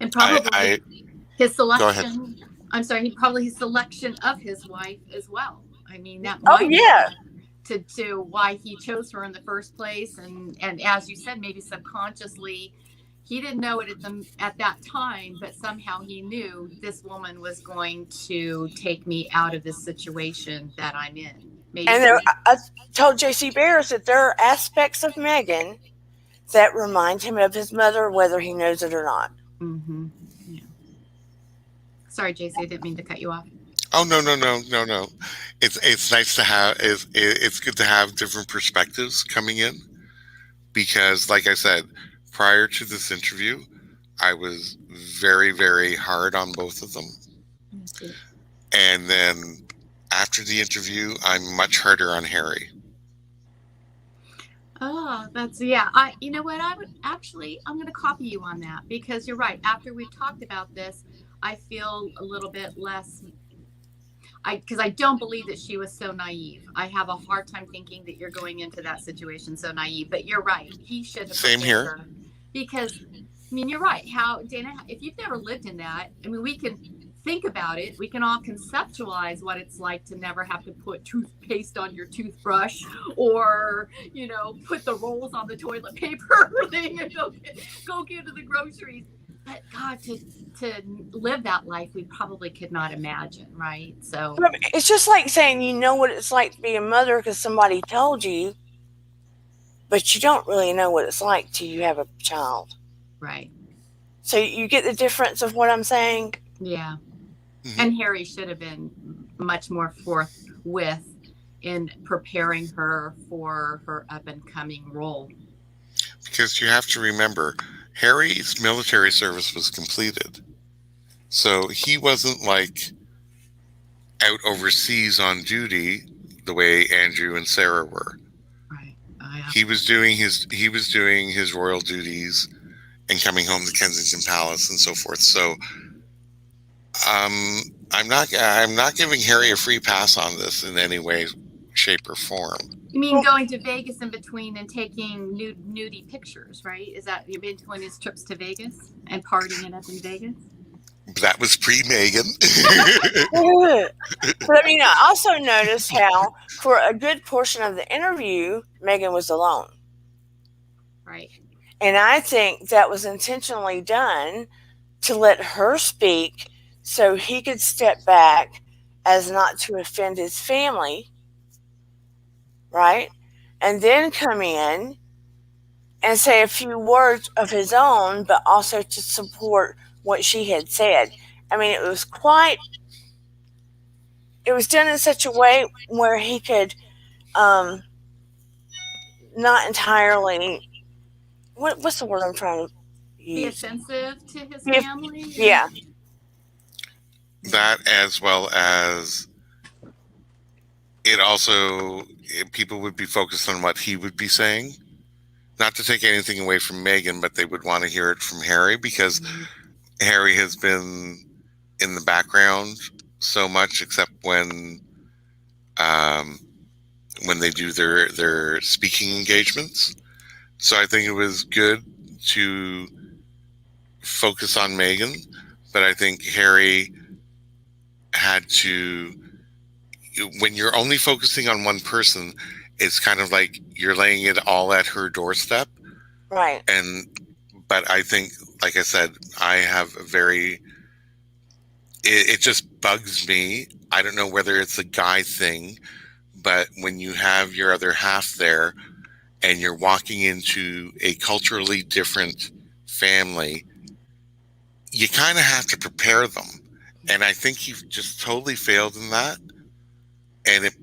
And probably his selection, I'm sorry, his selection of his wife as well. I mean, that might be to why he chose her in the first place. And as you said, maybe subconsciously, he didn't know it at that time, but somehow he knew this woman was going to take me out of this situation that I'm in. Maybe. And I told J.C. Bears that there are aspects of Meghan that remind him of his mother, whether he knows it or not. Mm-hmm. Yeah. Sorry, J.C., I didn't mean to cut you off. Oh, no. It's nice to have, it's good to have different perspectives coming in because, like I said, prior to this interview, I was very, very hard on both of them. And then after the interview, I'm much harder on Harry. Oh, you know what? I'm going to copy you on that because you're right. After we've talked about this, I feel a little bit less. because I don't believe that she was so naive. I have a hard time thinking that you're going into that situation so naive. But you're right. He should have Same prepared here. her. Because, I mean, you're right. How, Dana, if you've never lived in that, I mean, we can think about it. We can all conceptualize what it's like to never have to put toothpaste on your toothbrush, or, you know, put the rolls on the toilet paper thing, and go get to the groceries. But God, to live that life, we probably could not imagine, right? So It's just like saying you know what it's like to be a mother because somebody told you, but you don't really know what it's like till you have a child. right. So you get the difference of what I'm saying? Yeah. Mm-hmm. And Harry should have been much more forthwith in preparing her for her up and coming role. Because you have to remember, Harry's military service was completed. So he wasn't like out overseas on duty the way Andrew and Sarah were. Right. He was doing his royal duties and coming home to Kensington Palace and so forth. So I'm not giving Harry a free pass on this in any way, shape, or form. You mean going to Vegas in between and taking nudie pictures, right? Is that you've been doing his trips to Vegas and partying it up in Vegas? That was pre-Meghan. But I mean, I also noticed how for a good portion of the interview, Meghan was alone. Right. And I think that was intentionally done to let her speak so he could step back as not to offend his family, right? And then come in and say a few words of his own, but also to support what she had said. I mean, it was done in such a way where he could not entirely, what's the word I'm trying to use? Be offensive to his family? Yeah. That, as well as it also, people would be focused on what he would be saying. Not to take anything away from Meghan, but they would want to hear it from Harry, because Harry has been in the background so much, except when they do their speaking engagements. So I think it was good to focus on Meghan, but I think Harry had to, when you're only focusing on one person, it's kind of like you're laying it all at her doorstep. Right. But I think, like I said, I have it just bugs me. I don't know whether it's a guy thing, but when you have your other half there and you're walking into a culturally different family, you kind of have to prepare them. And I think he just totally failed in that. And it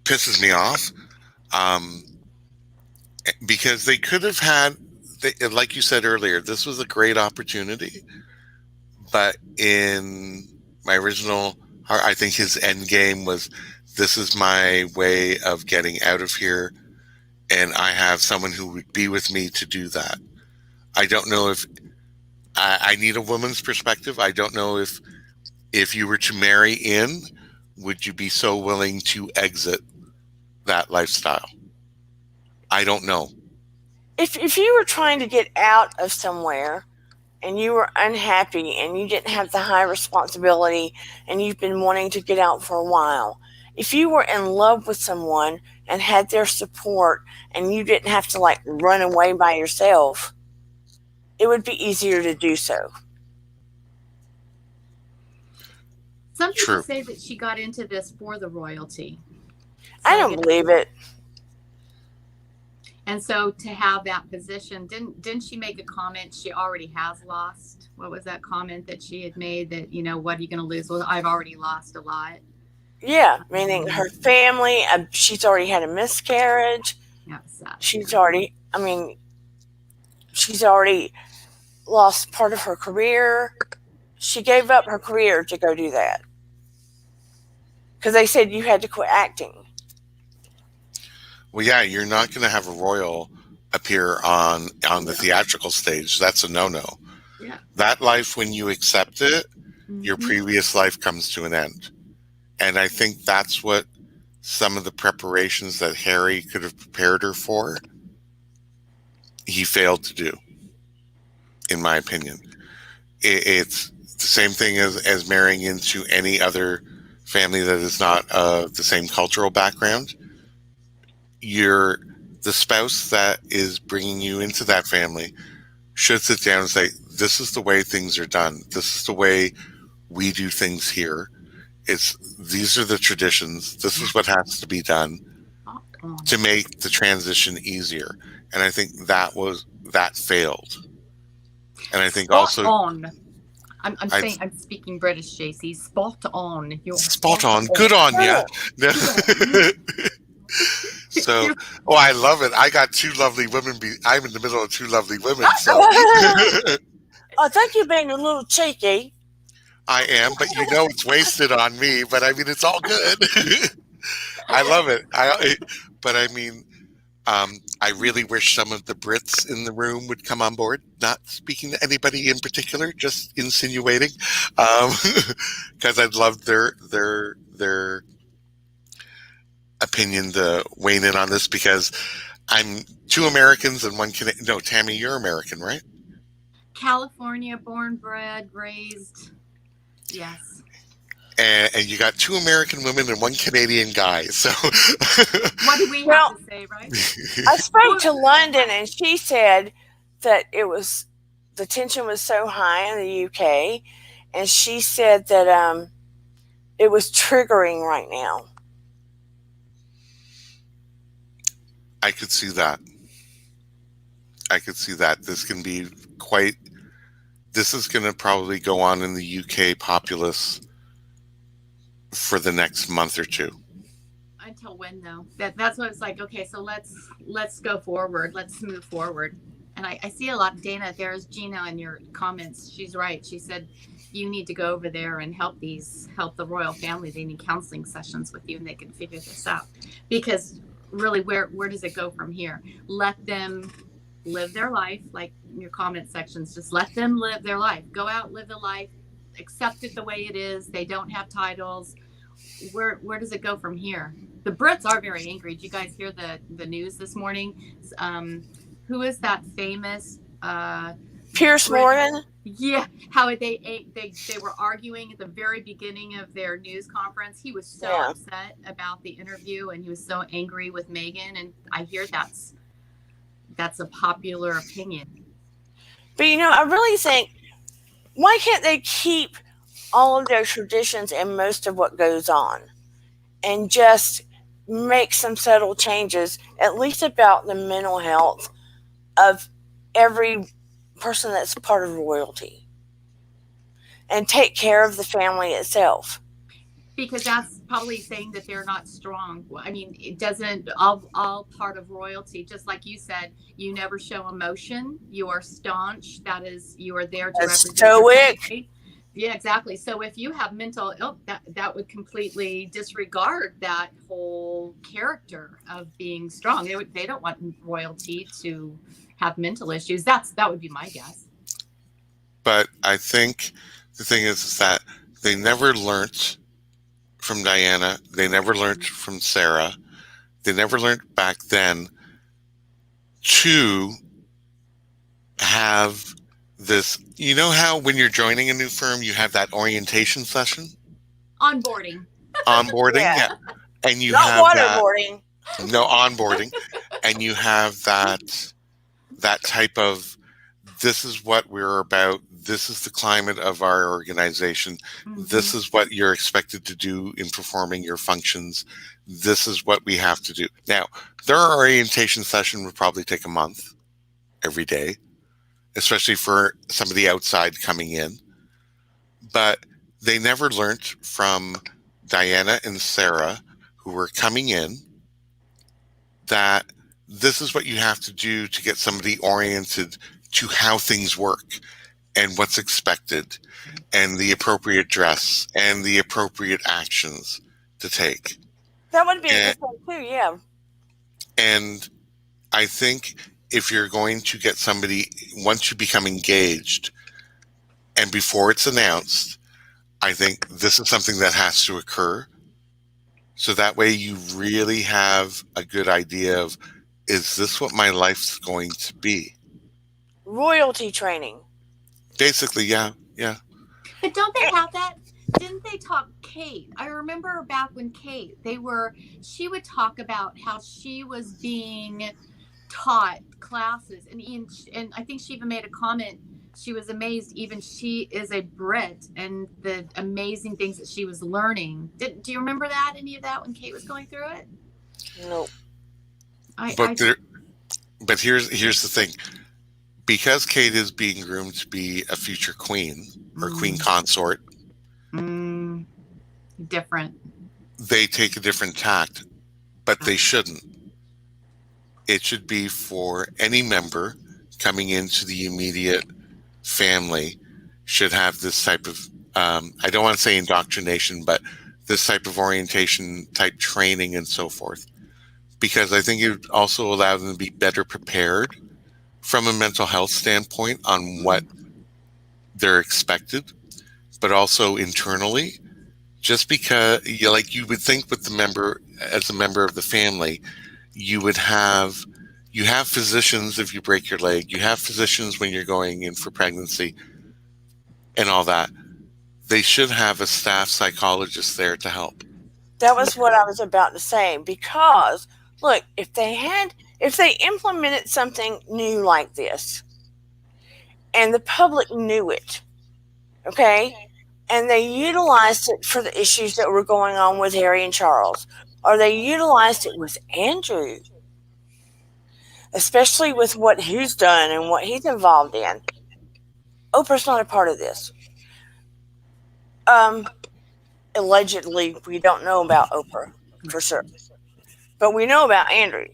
pisses me off. Because they could have had, like you said earlier, this was a great opportunity. But in my original, I think his end game was, this is my way of getting out of here, and I have someone who would be with me to do that. I don't know if I need a woman's perspective. I don't know if you were to marry in, would you be so willing to exit that lifestyle? I don't know. If you were trying to get out of somewhere and you were unhappy and you didn't have the high responsibility and you've been wanting to get out for a while, if you were in love with someone and had their support and you didn't have to like run away by yourself, it would be easier to do so. Some people True. say that she got into this for the royalty. I don't believe it. And so to have that position, didn't she make a comment she already has lost? What was that comment that she had made that, you know, what are you going to lose? Well, I've already lost a lot. Yeah, meaning her family, she's already had a miscarriage. Yeah, sad. She's already lost part of her career. She gave up her career to go do that. Because they said you had to quit acting. Well, yeah, you're not going to have a royal appear on the theatrical stage. That's a no-no. Yeah. That life, when you accept it, your previous life comes to an end. And I think that's what some of the preparations that Harry could have prepared her for, he failed to do, in my opinion. It's the same thing as marrying into any other family that is not the same cultural background. You're the spouse that is bringing you into that family should sit down and say, this is the way things are done. This is the way we do things here. These are the traditions. This is what has to be done to make the transition easier. And I think that failed. And I think also on. I'm speaking British, JC. Spot on. You're spot on. Good on you. So, I love it. I got two lovely women. I'm in the middle of two lovely women. So, I think you're being a little cheeky. I am, but it's wasted on me. But I mean, it's all good. I love it. But I mean, I really wish some of the Brits in the room would come on board. Not speaking to anybody in particular, just insinuating, because I'd love their opinion to weigh in on this, because I'm two Americans and one Canadian. No, Tammy, you're American, right? California, born, bred, raised. Yes. And you got two American women and one Canadian guy. So what do we have to say, right? I spoke to London, and she said that the tension was so high in the UK, and she said that it was triggering right now. I could see that. This is going to probably go on in the UK populace for the next month or two. Until when, though? That's what it's like. Okay, so let's go forward. Let's move forward. And I see a lot. Dana, there's Gina in your comments. She's right. She said you need to go over there and help the royal family. They need counseling sessions with you, and they can figure this out. Because really, where does it go from here? Let them live their life, like in your comment sections. Just let them live their life. Go out, live the life, accept it the way it is. They don't have titles. Where does it go from here? The Brits are very angry. Did you guys hear the news this morning? Who is that famous Piers Brit? Morgan? Yeah, how they were arguing at the very beginning of their news conference. He was so upset about the interview, and he was so angry with Meghan. And I hear that's a popular opinion. But I really think, why can't they keep all of their traditions and most of what goes on, and just make some subtle changes, at least about the mental health of every person that's part of royalty, and take care of the family itself? Because that's probably saying that they're not strong. I mean, it doesn't all part of royalty. Just like you said, you never show emotion. You are staunch. That is, you are there to represent. Stoic. Yeah, exactly. So if you have mental illness, that would completely disregard that whole character of being strong. They don't want royalty to have mental issues. That would be my guess. But I think the thing is that they never learnt from Diana. They never learned from Sarah. They never learned back then to have this. You know how when you're joining a new firm, you have that orientation session? Onboarding. Yeah. And you not have waterboarding. No, onboarding. And you have that type of, this is what we're about. This is the climate of our organization. Mm-hmm. This is what you're expected to do in performing your functions. This is what we have to do. Now, their orientation session would probably take a month every day, especially for somebody outside coming in. But they never learned from Diana and Sarah, who were coming in, that this is what you have to do to get somebody oriented to how things work and what's expected and the appropriate dress and the appropriate actions to take. That would be a good thing too, yeah. And I think if you're going to get somebody, once you become engaged and before it's announced, I think this is something that has to occur So that way you really have a good idea of, is this what my life's going to be? Royalty training. Basically, yeah. But don't they have that? Didn't they talk Kate? I remember back when she would talk about how she was being taught classes, and I think she even made a comment. She was amazed, even she is a Brit, and the amazing things that she was learning. Do you remember any of that when Kate was going through it? No. But here's the thing. Because Kate is being groomed to be a future queen or queen consort, different. They take a different tact, but they shouldn't. It should be for any member coming into the immediate family should have this type of, I don't want to say indoctrination, but this type of orientation type training and so forth. Because I think it would also allow them to be better prepared from a mental health standpoint on what they're expected, but also internally. Just because, you would think with as a member of the family, you have physicians if you break your leg, you have physicians when you're going in for pregnancy and all that. They should have a staff psychologist there to help. That was what I was about to say, because look, if they implemented something new like this and the public knew it, okay, and they utilized it for the issues that were going on with Harry and Charles, or they utilized it with Andrew, especially with what he's done and what he's involved in. Oprah's not a part of this. Allegedly, we don't know about Oprah for sure, but we know about Andrew.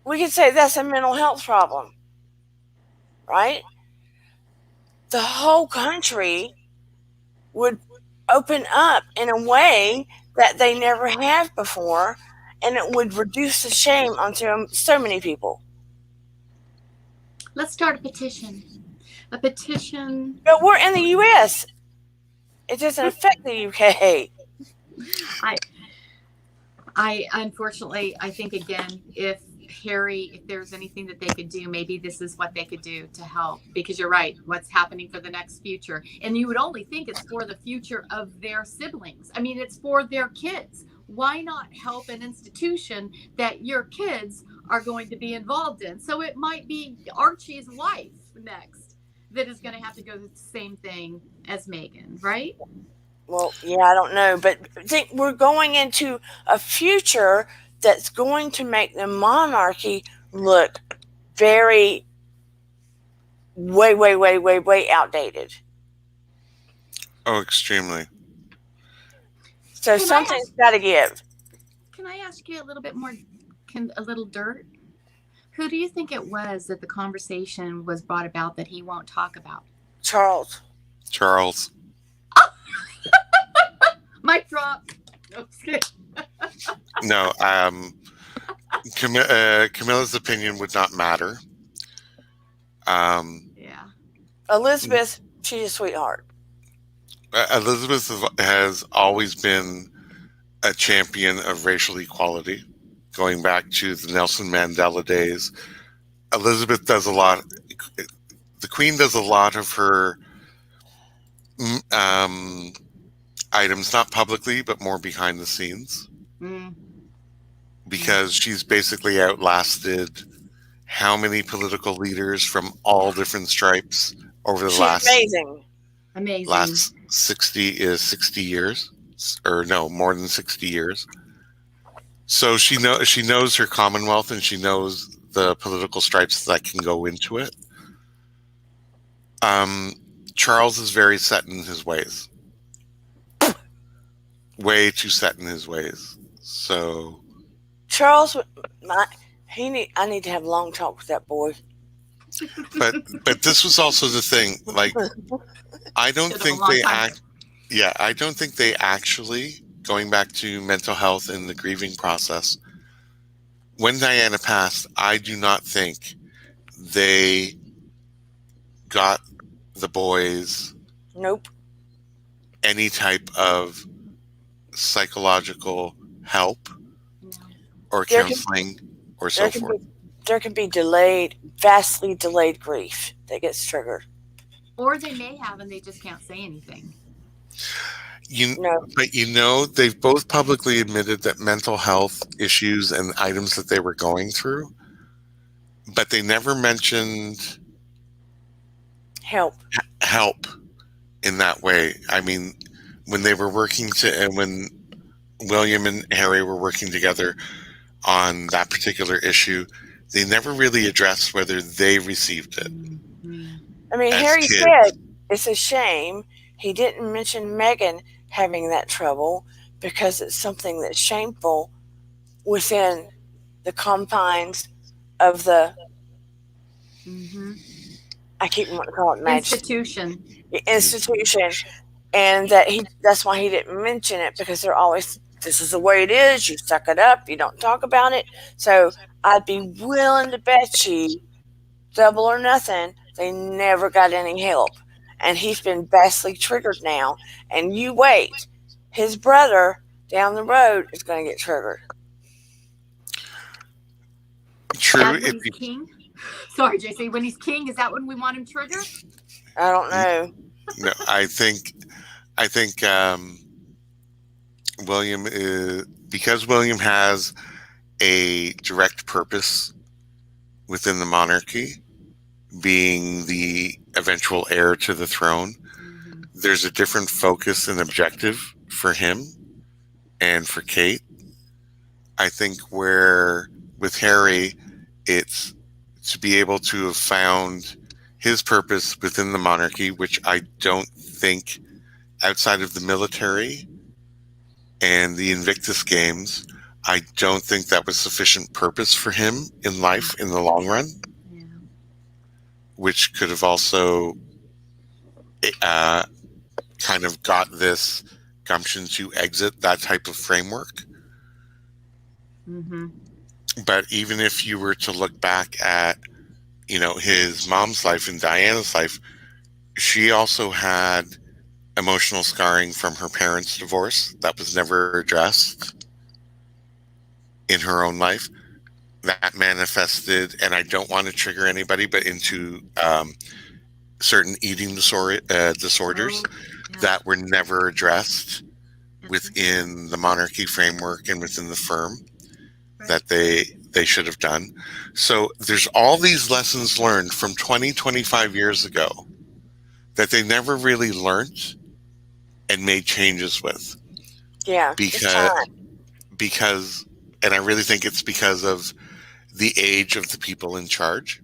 We could say that's a mental health problem, right? The whole country would open up in a way that they never have before, and it would reduce the shame onto so many people. Let's start a petition. But we're in the U.S. It doesn't affect the UK. I unfortunately, I think again, if there's anything that they could do, maybe this is what they could do to help, because you're right, what's happening for the next future. And you would only think it's for the future of their siblings. I mean, it's for their kids. Why not help an institution that your kids are going to be involved in? So it might be Archie's wife next that is going to have to go through the same thing as Meghan, right? Well, yeah, I don't know, but think we're going into a future that's going to make the monarchy look very, way outdated. Oh, extremely. So something's got to give. Can I ask you a little bit more, a little dirt? Who do you think it was that the conversation was brought about that he won't talk about? Charles. Mic drop. No, Camilla's opinion would not matter. Yeah. Elizabeth, she's a sweetheart. Elizabeth has always been a champion of racial equality, going back to the Nelson Mandela days. Elizabeth does a lot. The Queen does a lot of her items, not publicly, but more behind the scenes. Because she's basically outlasted how many political leaders from all different stripes over the last 60 years, or no, more than 60 years. So she knows her Commonwealth, and she knows the political stripes that can go into it. Charles is very set in his ways. Way too set in his ways. So Charles, I need to have a long talk with that boy. But this was also the thing. Like, I don't think they actually, going back to mental health and the grieving process, when Diana passed, I do not think they got the boys Nope. any type of psychological help No. or There can counseling or there so can forth. be there can be delayed, vastly delayed grief that gets triggered. Or they may have and they just can't say anything. No, But they've both publicly admitted that mental health issues and items that they were going through, but they never mentioned help. help in that way. I mean, when they were when William and Harry were working together on that particular issue, they never really addressed whether they received it Yeah. I mean, as Harry kids. said it's a shame he didn't mention Meghan having that trouble because it's something that's shameful within the confines of the, Mm-hmm. I keep wanting to call it Institution. institution, and that's why he didn't mention it, because they're always, this is the way it is, you suck it up, you don't talk about it. So I'd be willing to bet you double or nothing they never got any help, and he's been vastly triggered now, and you wait, his brother down the road is going to get triggered. True. That's when he's king. Sorry, JC. When he's king, is that when we want him triggered? I don't know. No, I think William is, because William has a direct purpose within the monarchy, being the eventual heir to the throne. Mm-hmm. There's a different focus and objective for him and for Kate. I think where with Harry, it's to be able to have found his purpose within the monarchy, which I don't think outside of the military and the Invictus Games, I don't think that was sufficient purpose for him in life in the long run, Yeah. which could have also kind of got this gumption to exit that type of framework. Mm-hmm. But even if you were to look back at, his mom's life and Diana's life, she also had emotional scarring from her parents' divorce that was never addressed in her own life. That manifested, and I don't want to trigger anybody, but into certain eating disorders that were never addressed within the monarchy framework and within the firm that they should have done. So there's all these lessons learned from 25 years ago that they never really learned and made changes with. Yeah, because, and I really think it's because of the age of the people in charge.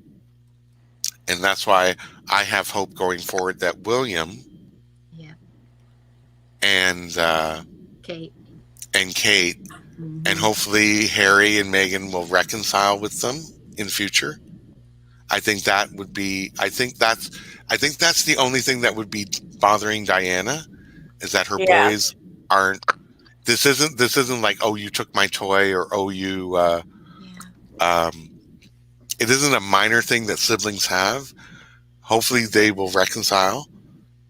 And that's why I have hope going forward that William and Kate mm-hmm. and hopefully Harry and Meghan will reconcile with them in future. I think that's the only thing that would be bothering Diana, is that her boys aren't. This isn't like, oh, you took my toy, or oh, you. It isn't a minor thing that siblings have. Hopefully they will reconcile,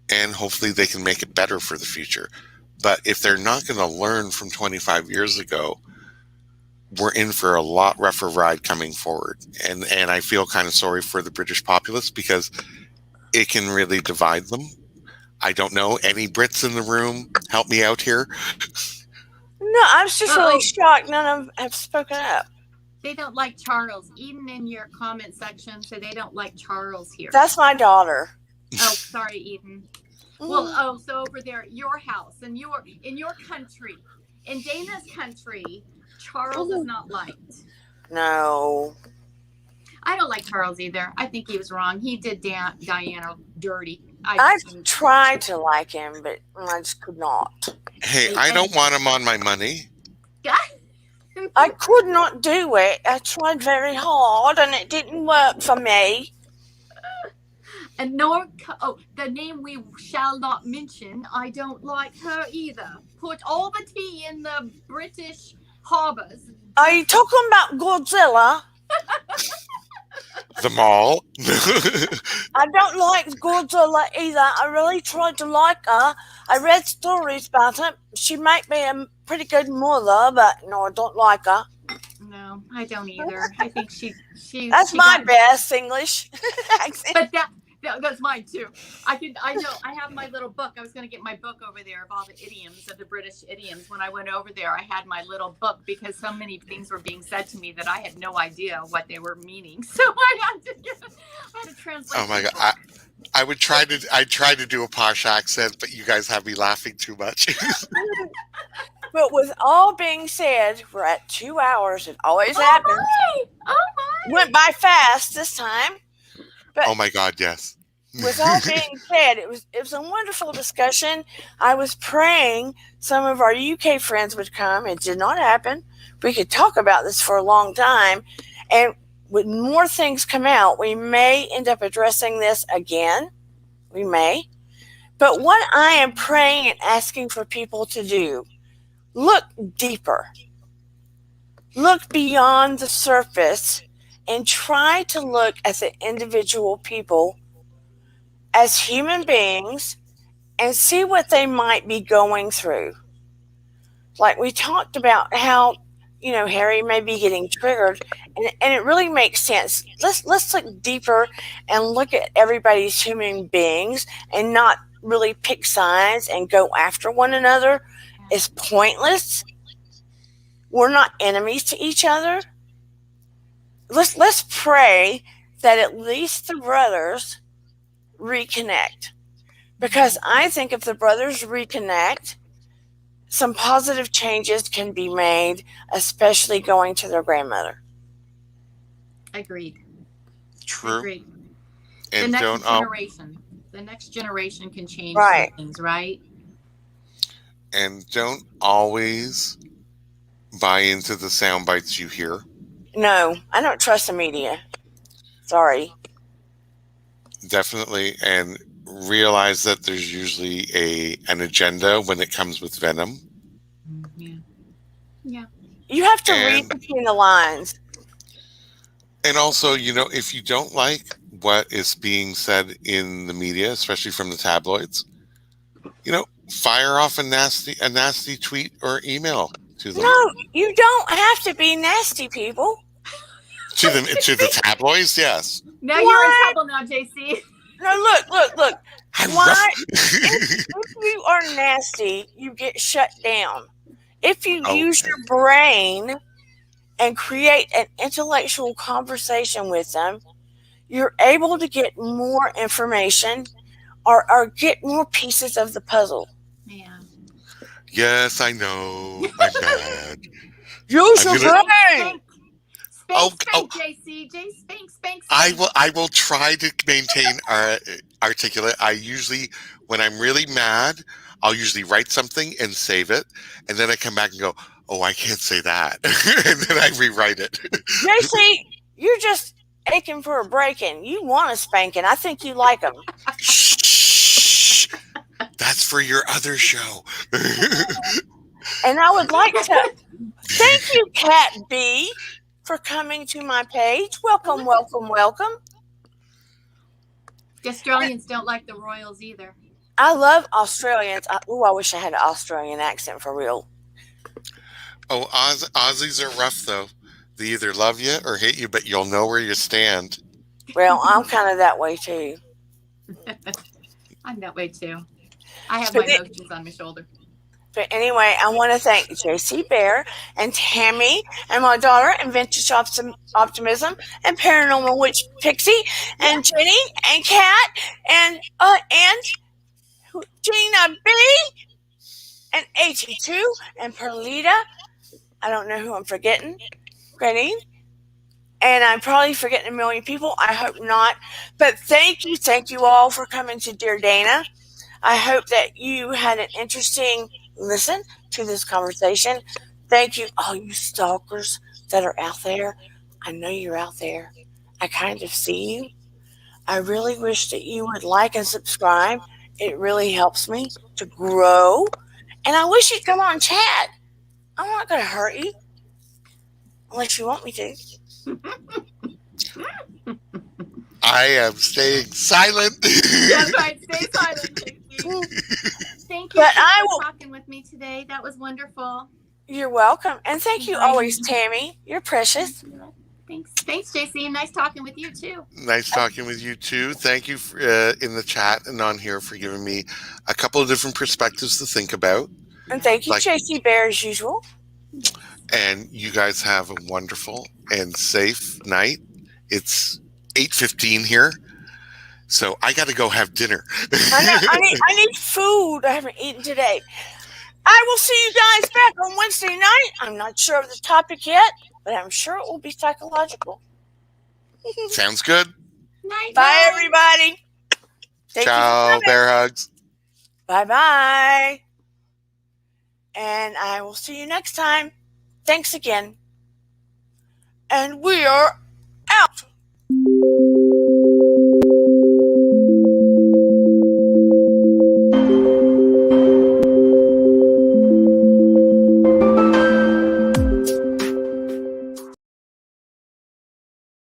and hopefully they can make it better for the future. But if they're not going to learn from 25 years ago, we're in for a lot rougher ride coming forward. And I feel kind of sorry for the British populace, because it can really divide them. I don't know. Any Brits in the room? Help me out here. No, I was just really shocked none of them have spoken up. They don't like Charles. Even in your comment section, so they don't like Charles here. That's my daughter. Oh, sorry, Eden. Well, so over there at your house, in your country, in Dana's country, Charles is not liked. No. I don't like Charles either. I think he was wrong. He did Diana dirty. I tried to like him, but I just could not. Hey, I don't want him on my money. I could not do it. I tried very hard, and it didn't work for me. And the name we shall not mention, I don't like her either. Put all the tea in the British harbours. Are you talking about Godzilla? The mall. I don't like Godzilla either. I really tried to like her. I read stories about her. She might be a pretty good mother, but no, I don't like her. No, I don't either. I think she That's she my got, best English accent. but that's mine too. I know I have my little book. I was going to get my book over there of all the idioms, of the British idioms. When I went over there, I had my little book because so many things were being said to me that I had no idea what they were meaning. So I had to translate. Oh my god! I tried to do a posh accent, but you guys have me laughing too much. But with all being said, we're at 2 hours. It always happens. Oh my! Went by fast this time. But Oh my god! Yes. with all being said, it was a wonderful discussion. I was praying some of our UK friends would come. It did not happen. We could talk about this for a long time, and when more things come out, we may end up addressing this again. We may. But what I am praying and asking for people to do, look deeper. Look beyond the surface and try to look at the individual people as human beings and see what they might be going through. Like we talked about how, Harry may be getting triggered, and it really makes sense. Let's look deeper and look at everybody's human beings and not really pick sides and go after one another. It's pointless. We're not enemies to each other. Let's pray that at least the brothers reconnect. Because I think if the brothers reconnect, some positive changes can be made, especially going to their grandmother. Agreed. True. Agreed. And The next generation can change Right. some things, right? And don't always buy into the sound bites you hear. No, I don't trust the media. Sorry. Definitely, and realize that there's usually an agenda when it comes with venom. Yeah. Yeah. You have to read between the lines. And also, if you don't like what is being said in the media, especially from the tabloids, fire off a nasty tweet or email to them. No, you don't have to be nasty, people. To the tabloids, yes. Now you're in trouble now, JC. No, look. Why? If If you are nasty, you get shut down. If you use your brain and create an intellectual conversation with them, you're able to get more information or get more pieces of the puzzle. Yeah. Yes, I know. I'm bad. Use your brain. Spank, JC. Spank. I will try to maintain articulate. I usually, when I'm really mad, I'll usually write something and save it, and then I come back and go, "Oh, I can't say that," and then I rewrite it. JC, you're just aching for a break-in. You want a spanking. I think you like them. Shh. That's for your other show. And I would like to thank you, Cat B, for coming to my page. Welcome. The Australians don't like the Royals either. I love Australians. I wish I had an Australian accent for real. Oh, Aussies are rough, though. They either love you or hate you, but you'll know where you stand. Well, I'm kind of that way, too. I'm that way, too. I have my emotions on my shoulder. But anyway, I want to thank JC Bear and Tammy and my daughter and Vintage Optimism and Paranormal Witch Pixie and Jenny and Kat and Gina B and AT2 and Perlita. I don't know who I'm forgetting. Grenine. And I'm probably forgetting a million people. I hope not. But thank you all for coming to Dear Dana. I hope that you had an interesting listen to this conversation. Thank you, all you stalkers that are out there. I know you're out there. I kind of see you. I really wish that you would like and subscribe. It really helps me to grow. And I wish you'd come on chat. I'm not going to hurt you unless you want me to. I am staying silent. That's right. Stay silent, Dixie. Thank you But I for will- talking with me today. That was wonderful. You're welcome. And thank you always, Tammy. You're precious. Thanks, JC. Nice talking with you too. Nice talking with you too. Thank you for, in the chat and on here for giving me a couple of different perspectives to think about. And thank you, Like- JC Bear, as usual. And you guys have a wonderful and safe night. It's 8:15 here, so I got to go have dinner. I need food. I haven't eaten today. I will see you guys back on Wednesday night. I'm not sure of the topic yet, but I'm sure it will be psychological. Sounds good. Night. Bye, everybody. Thank you for Ciao, coming. bear hugs. Bye-bye. And I will see you next time. Thanks again. And we are out.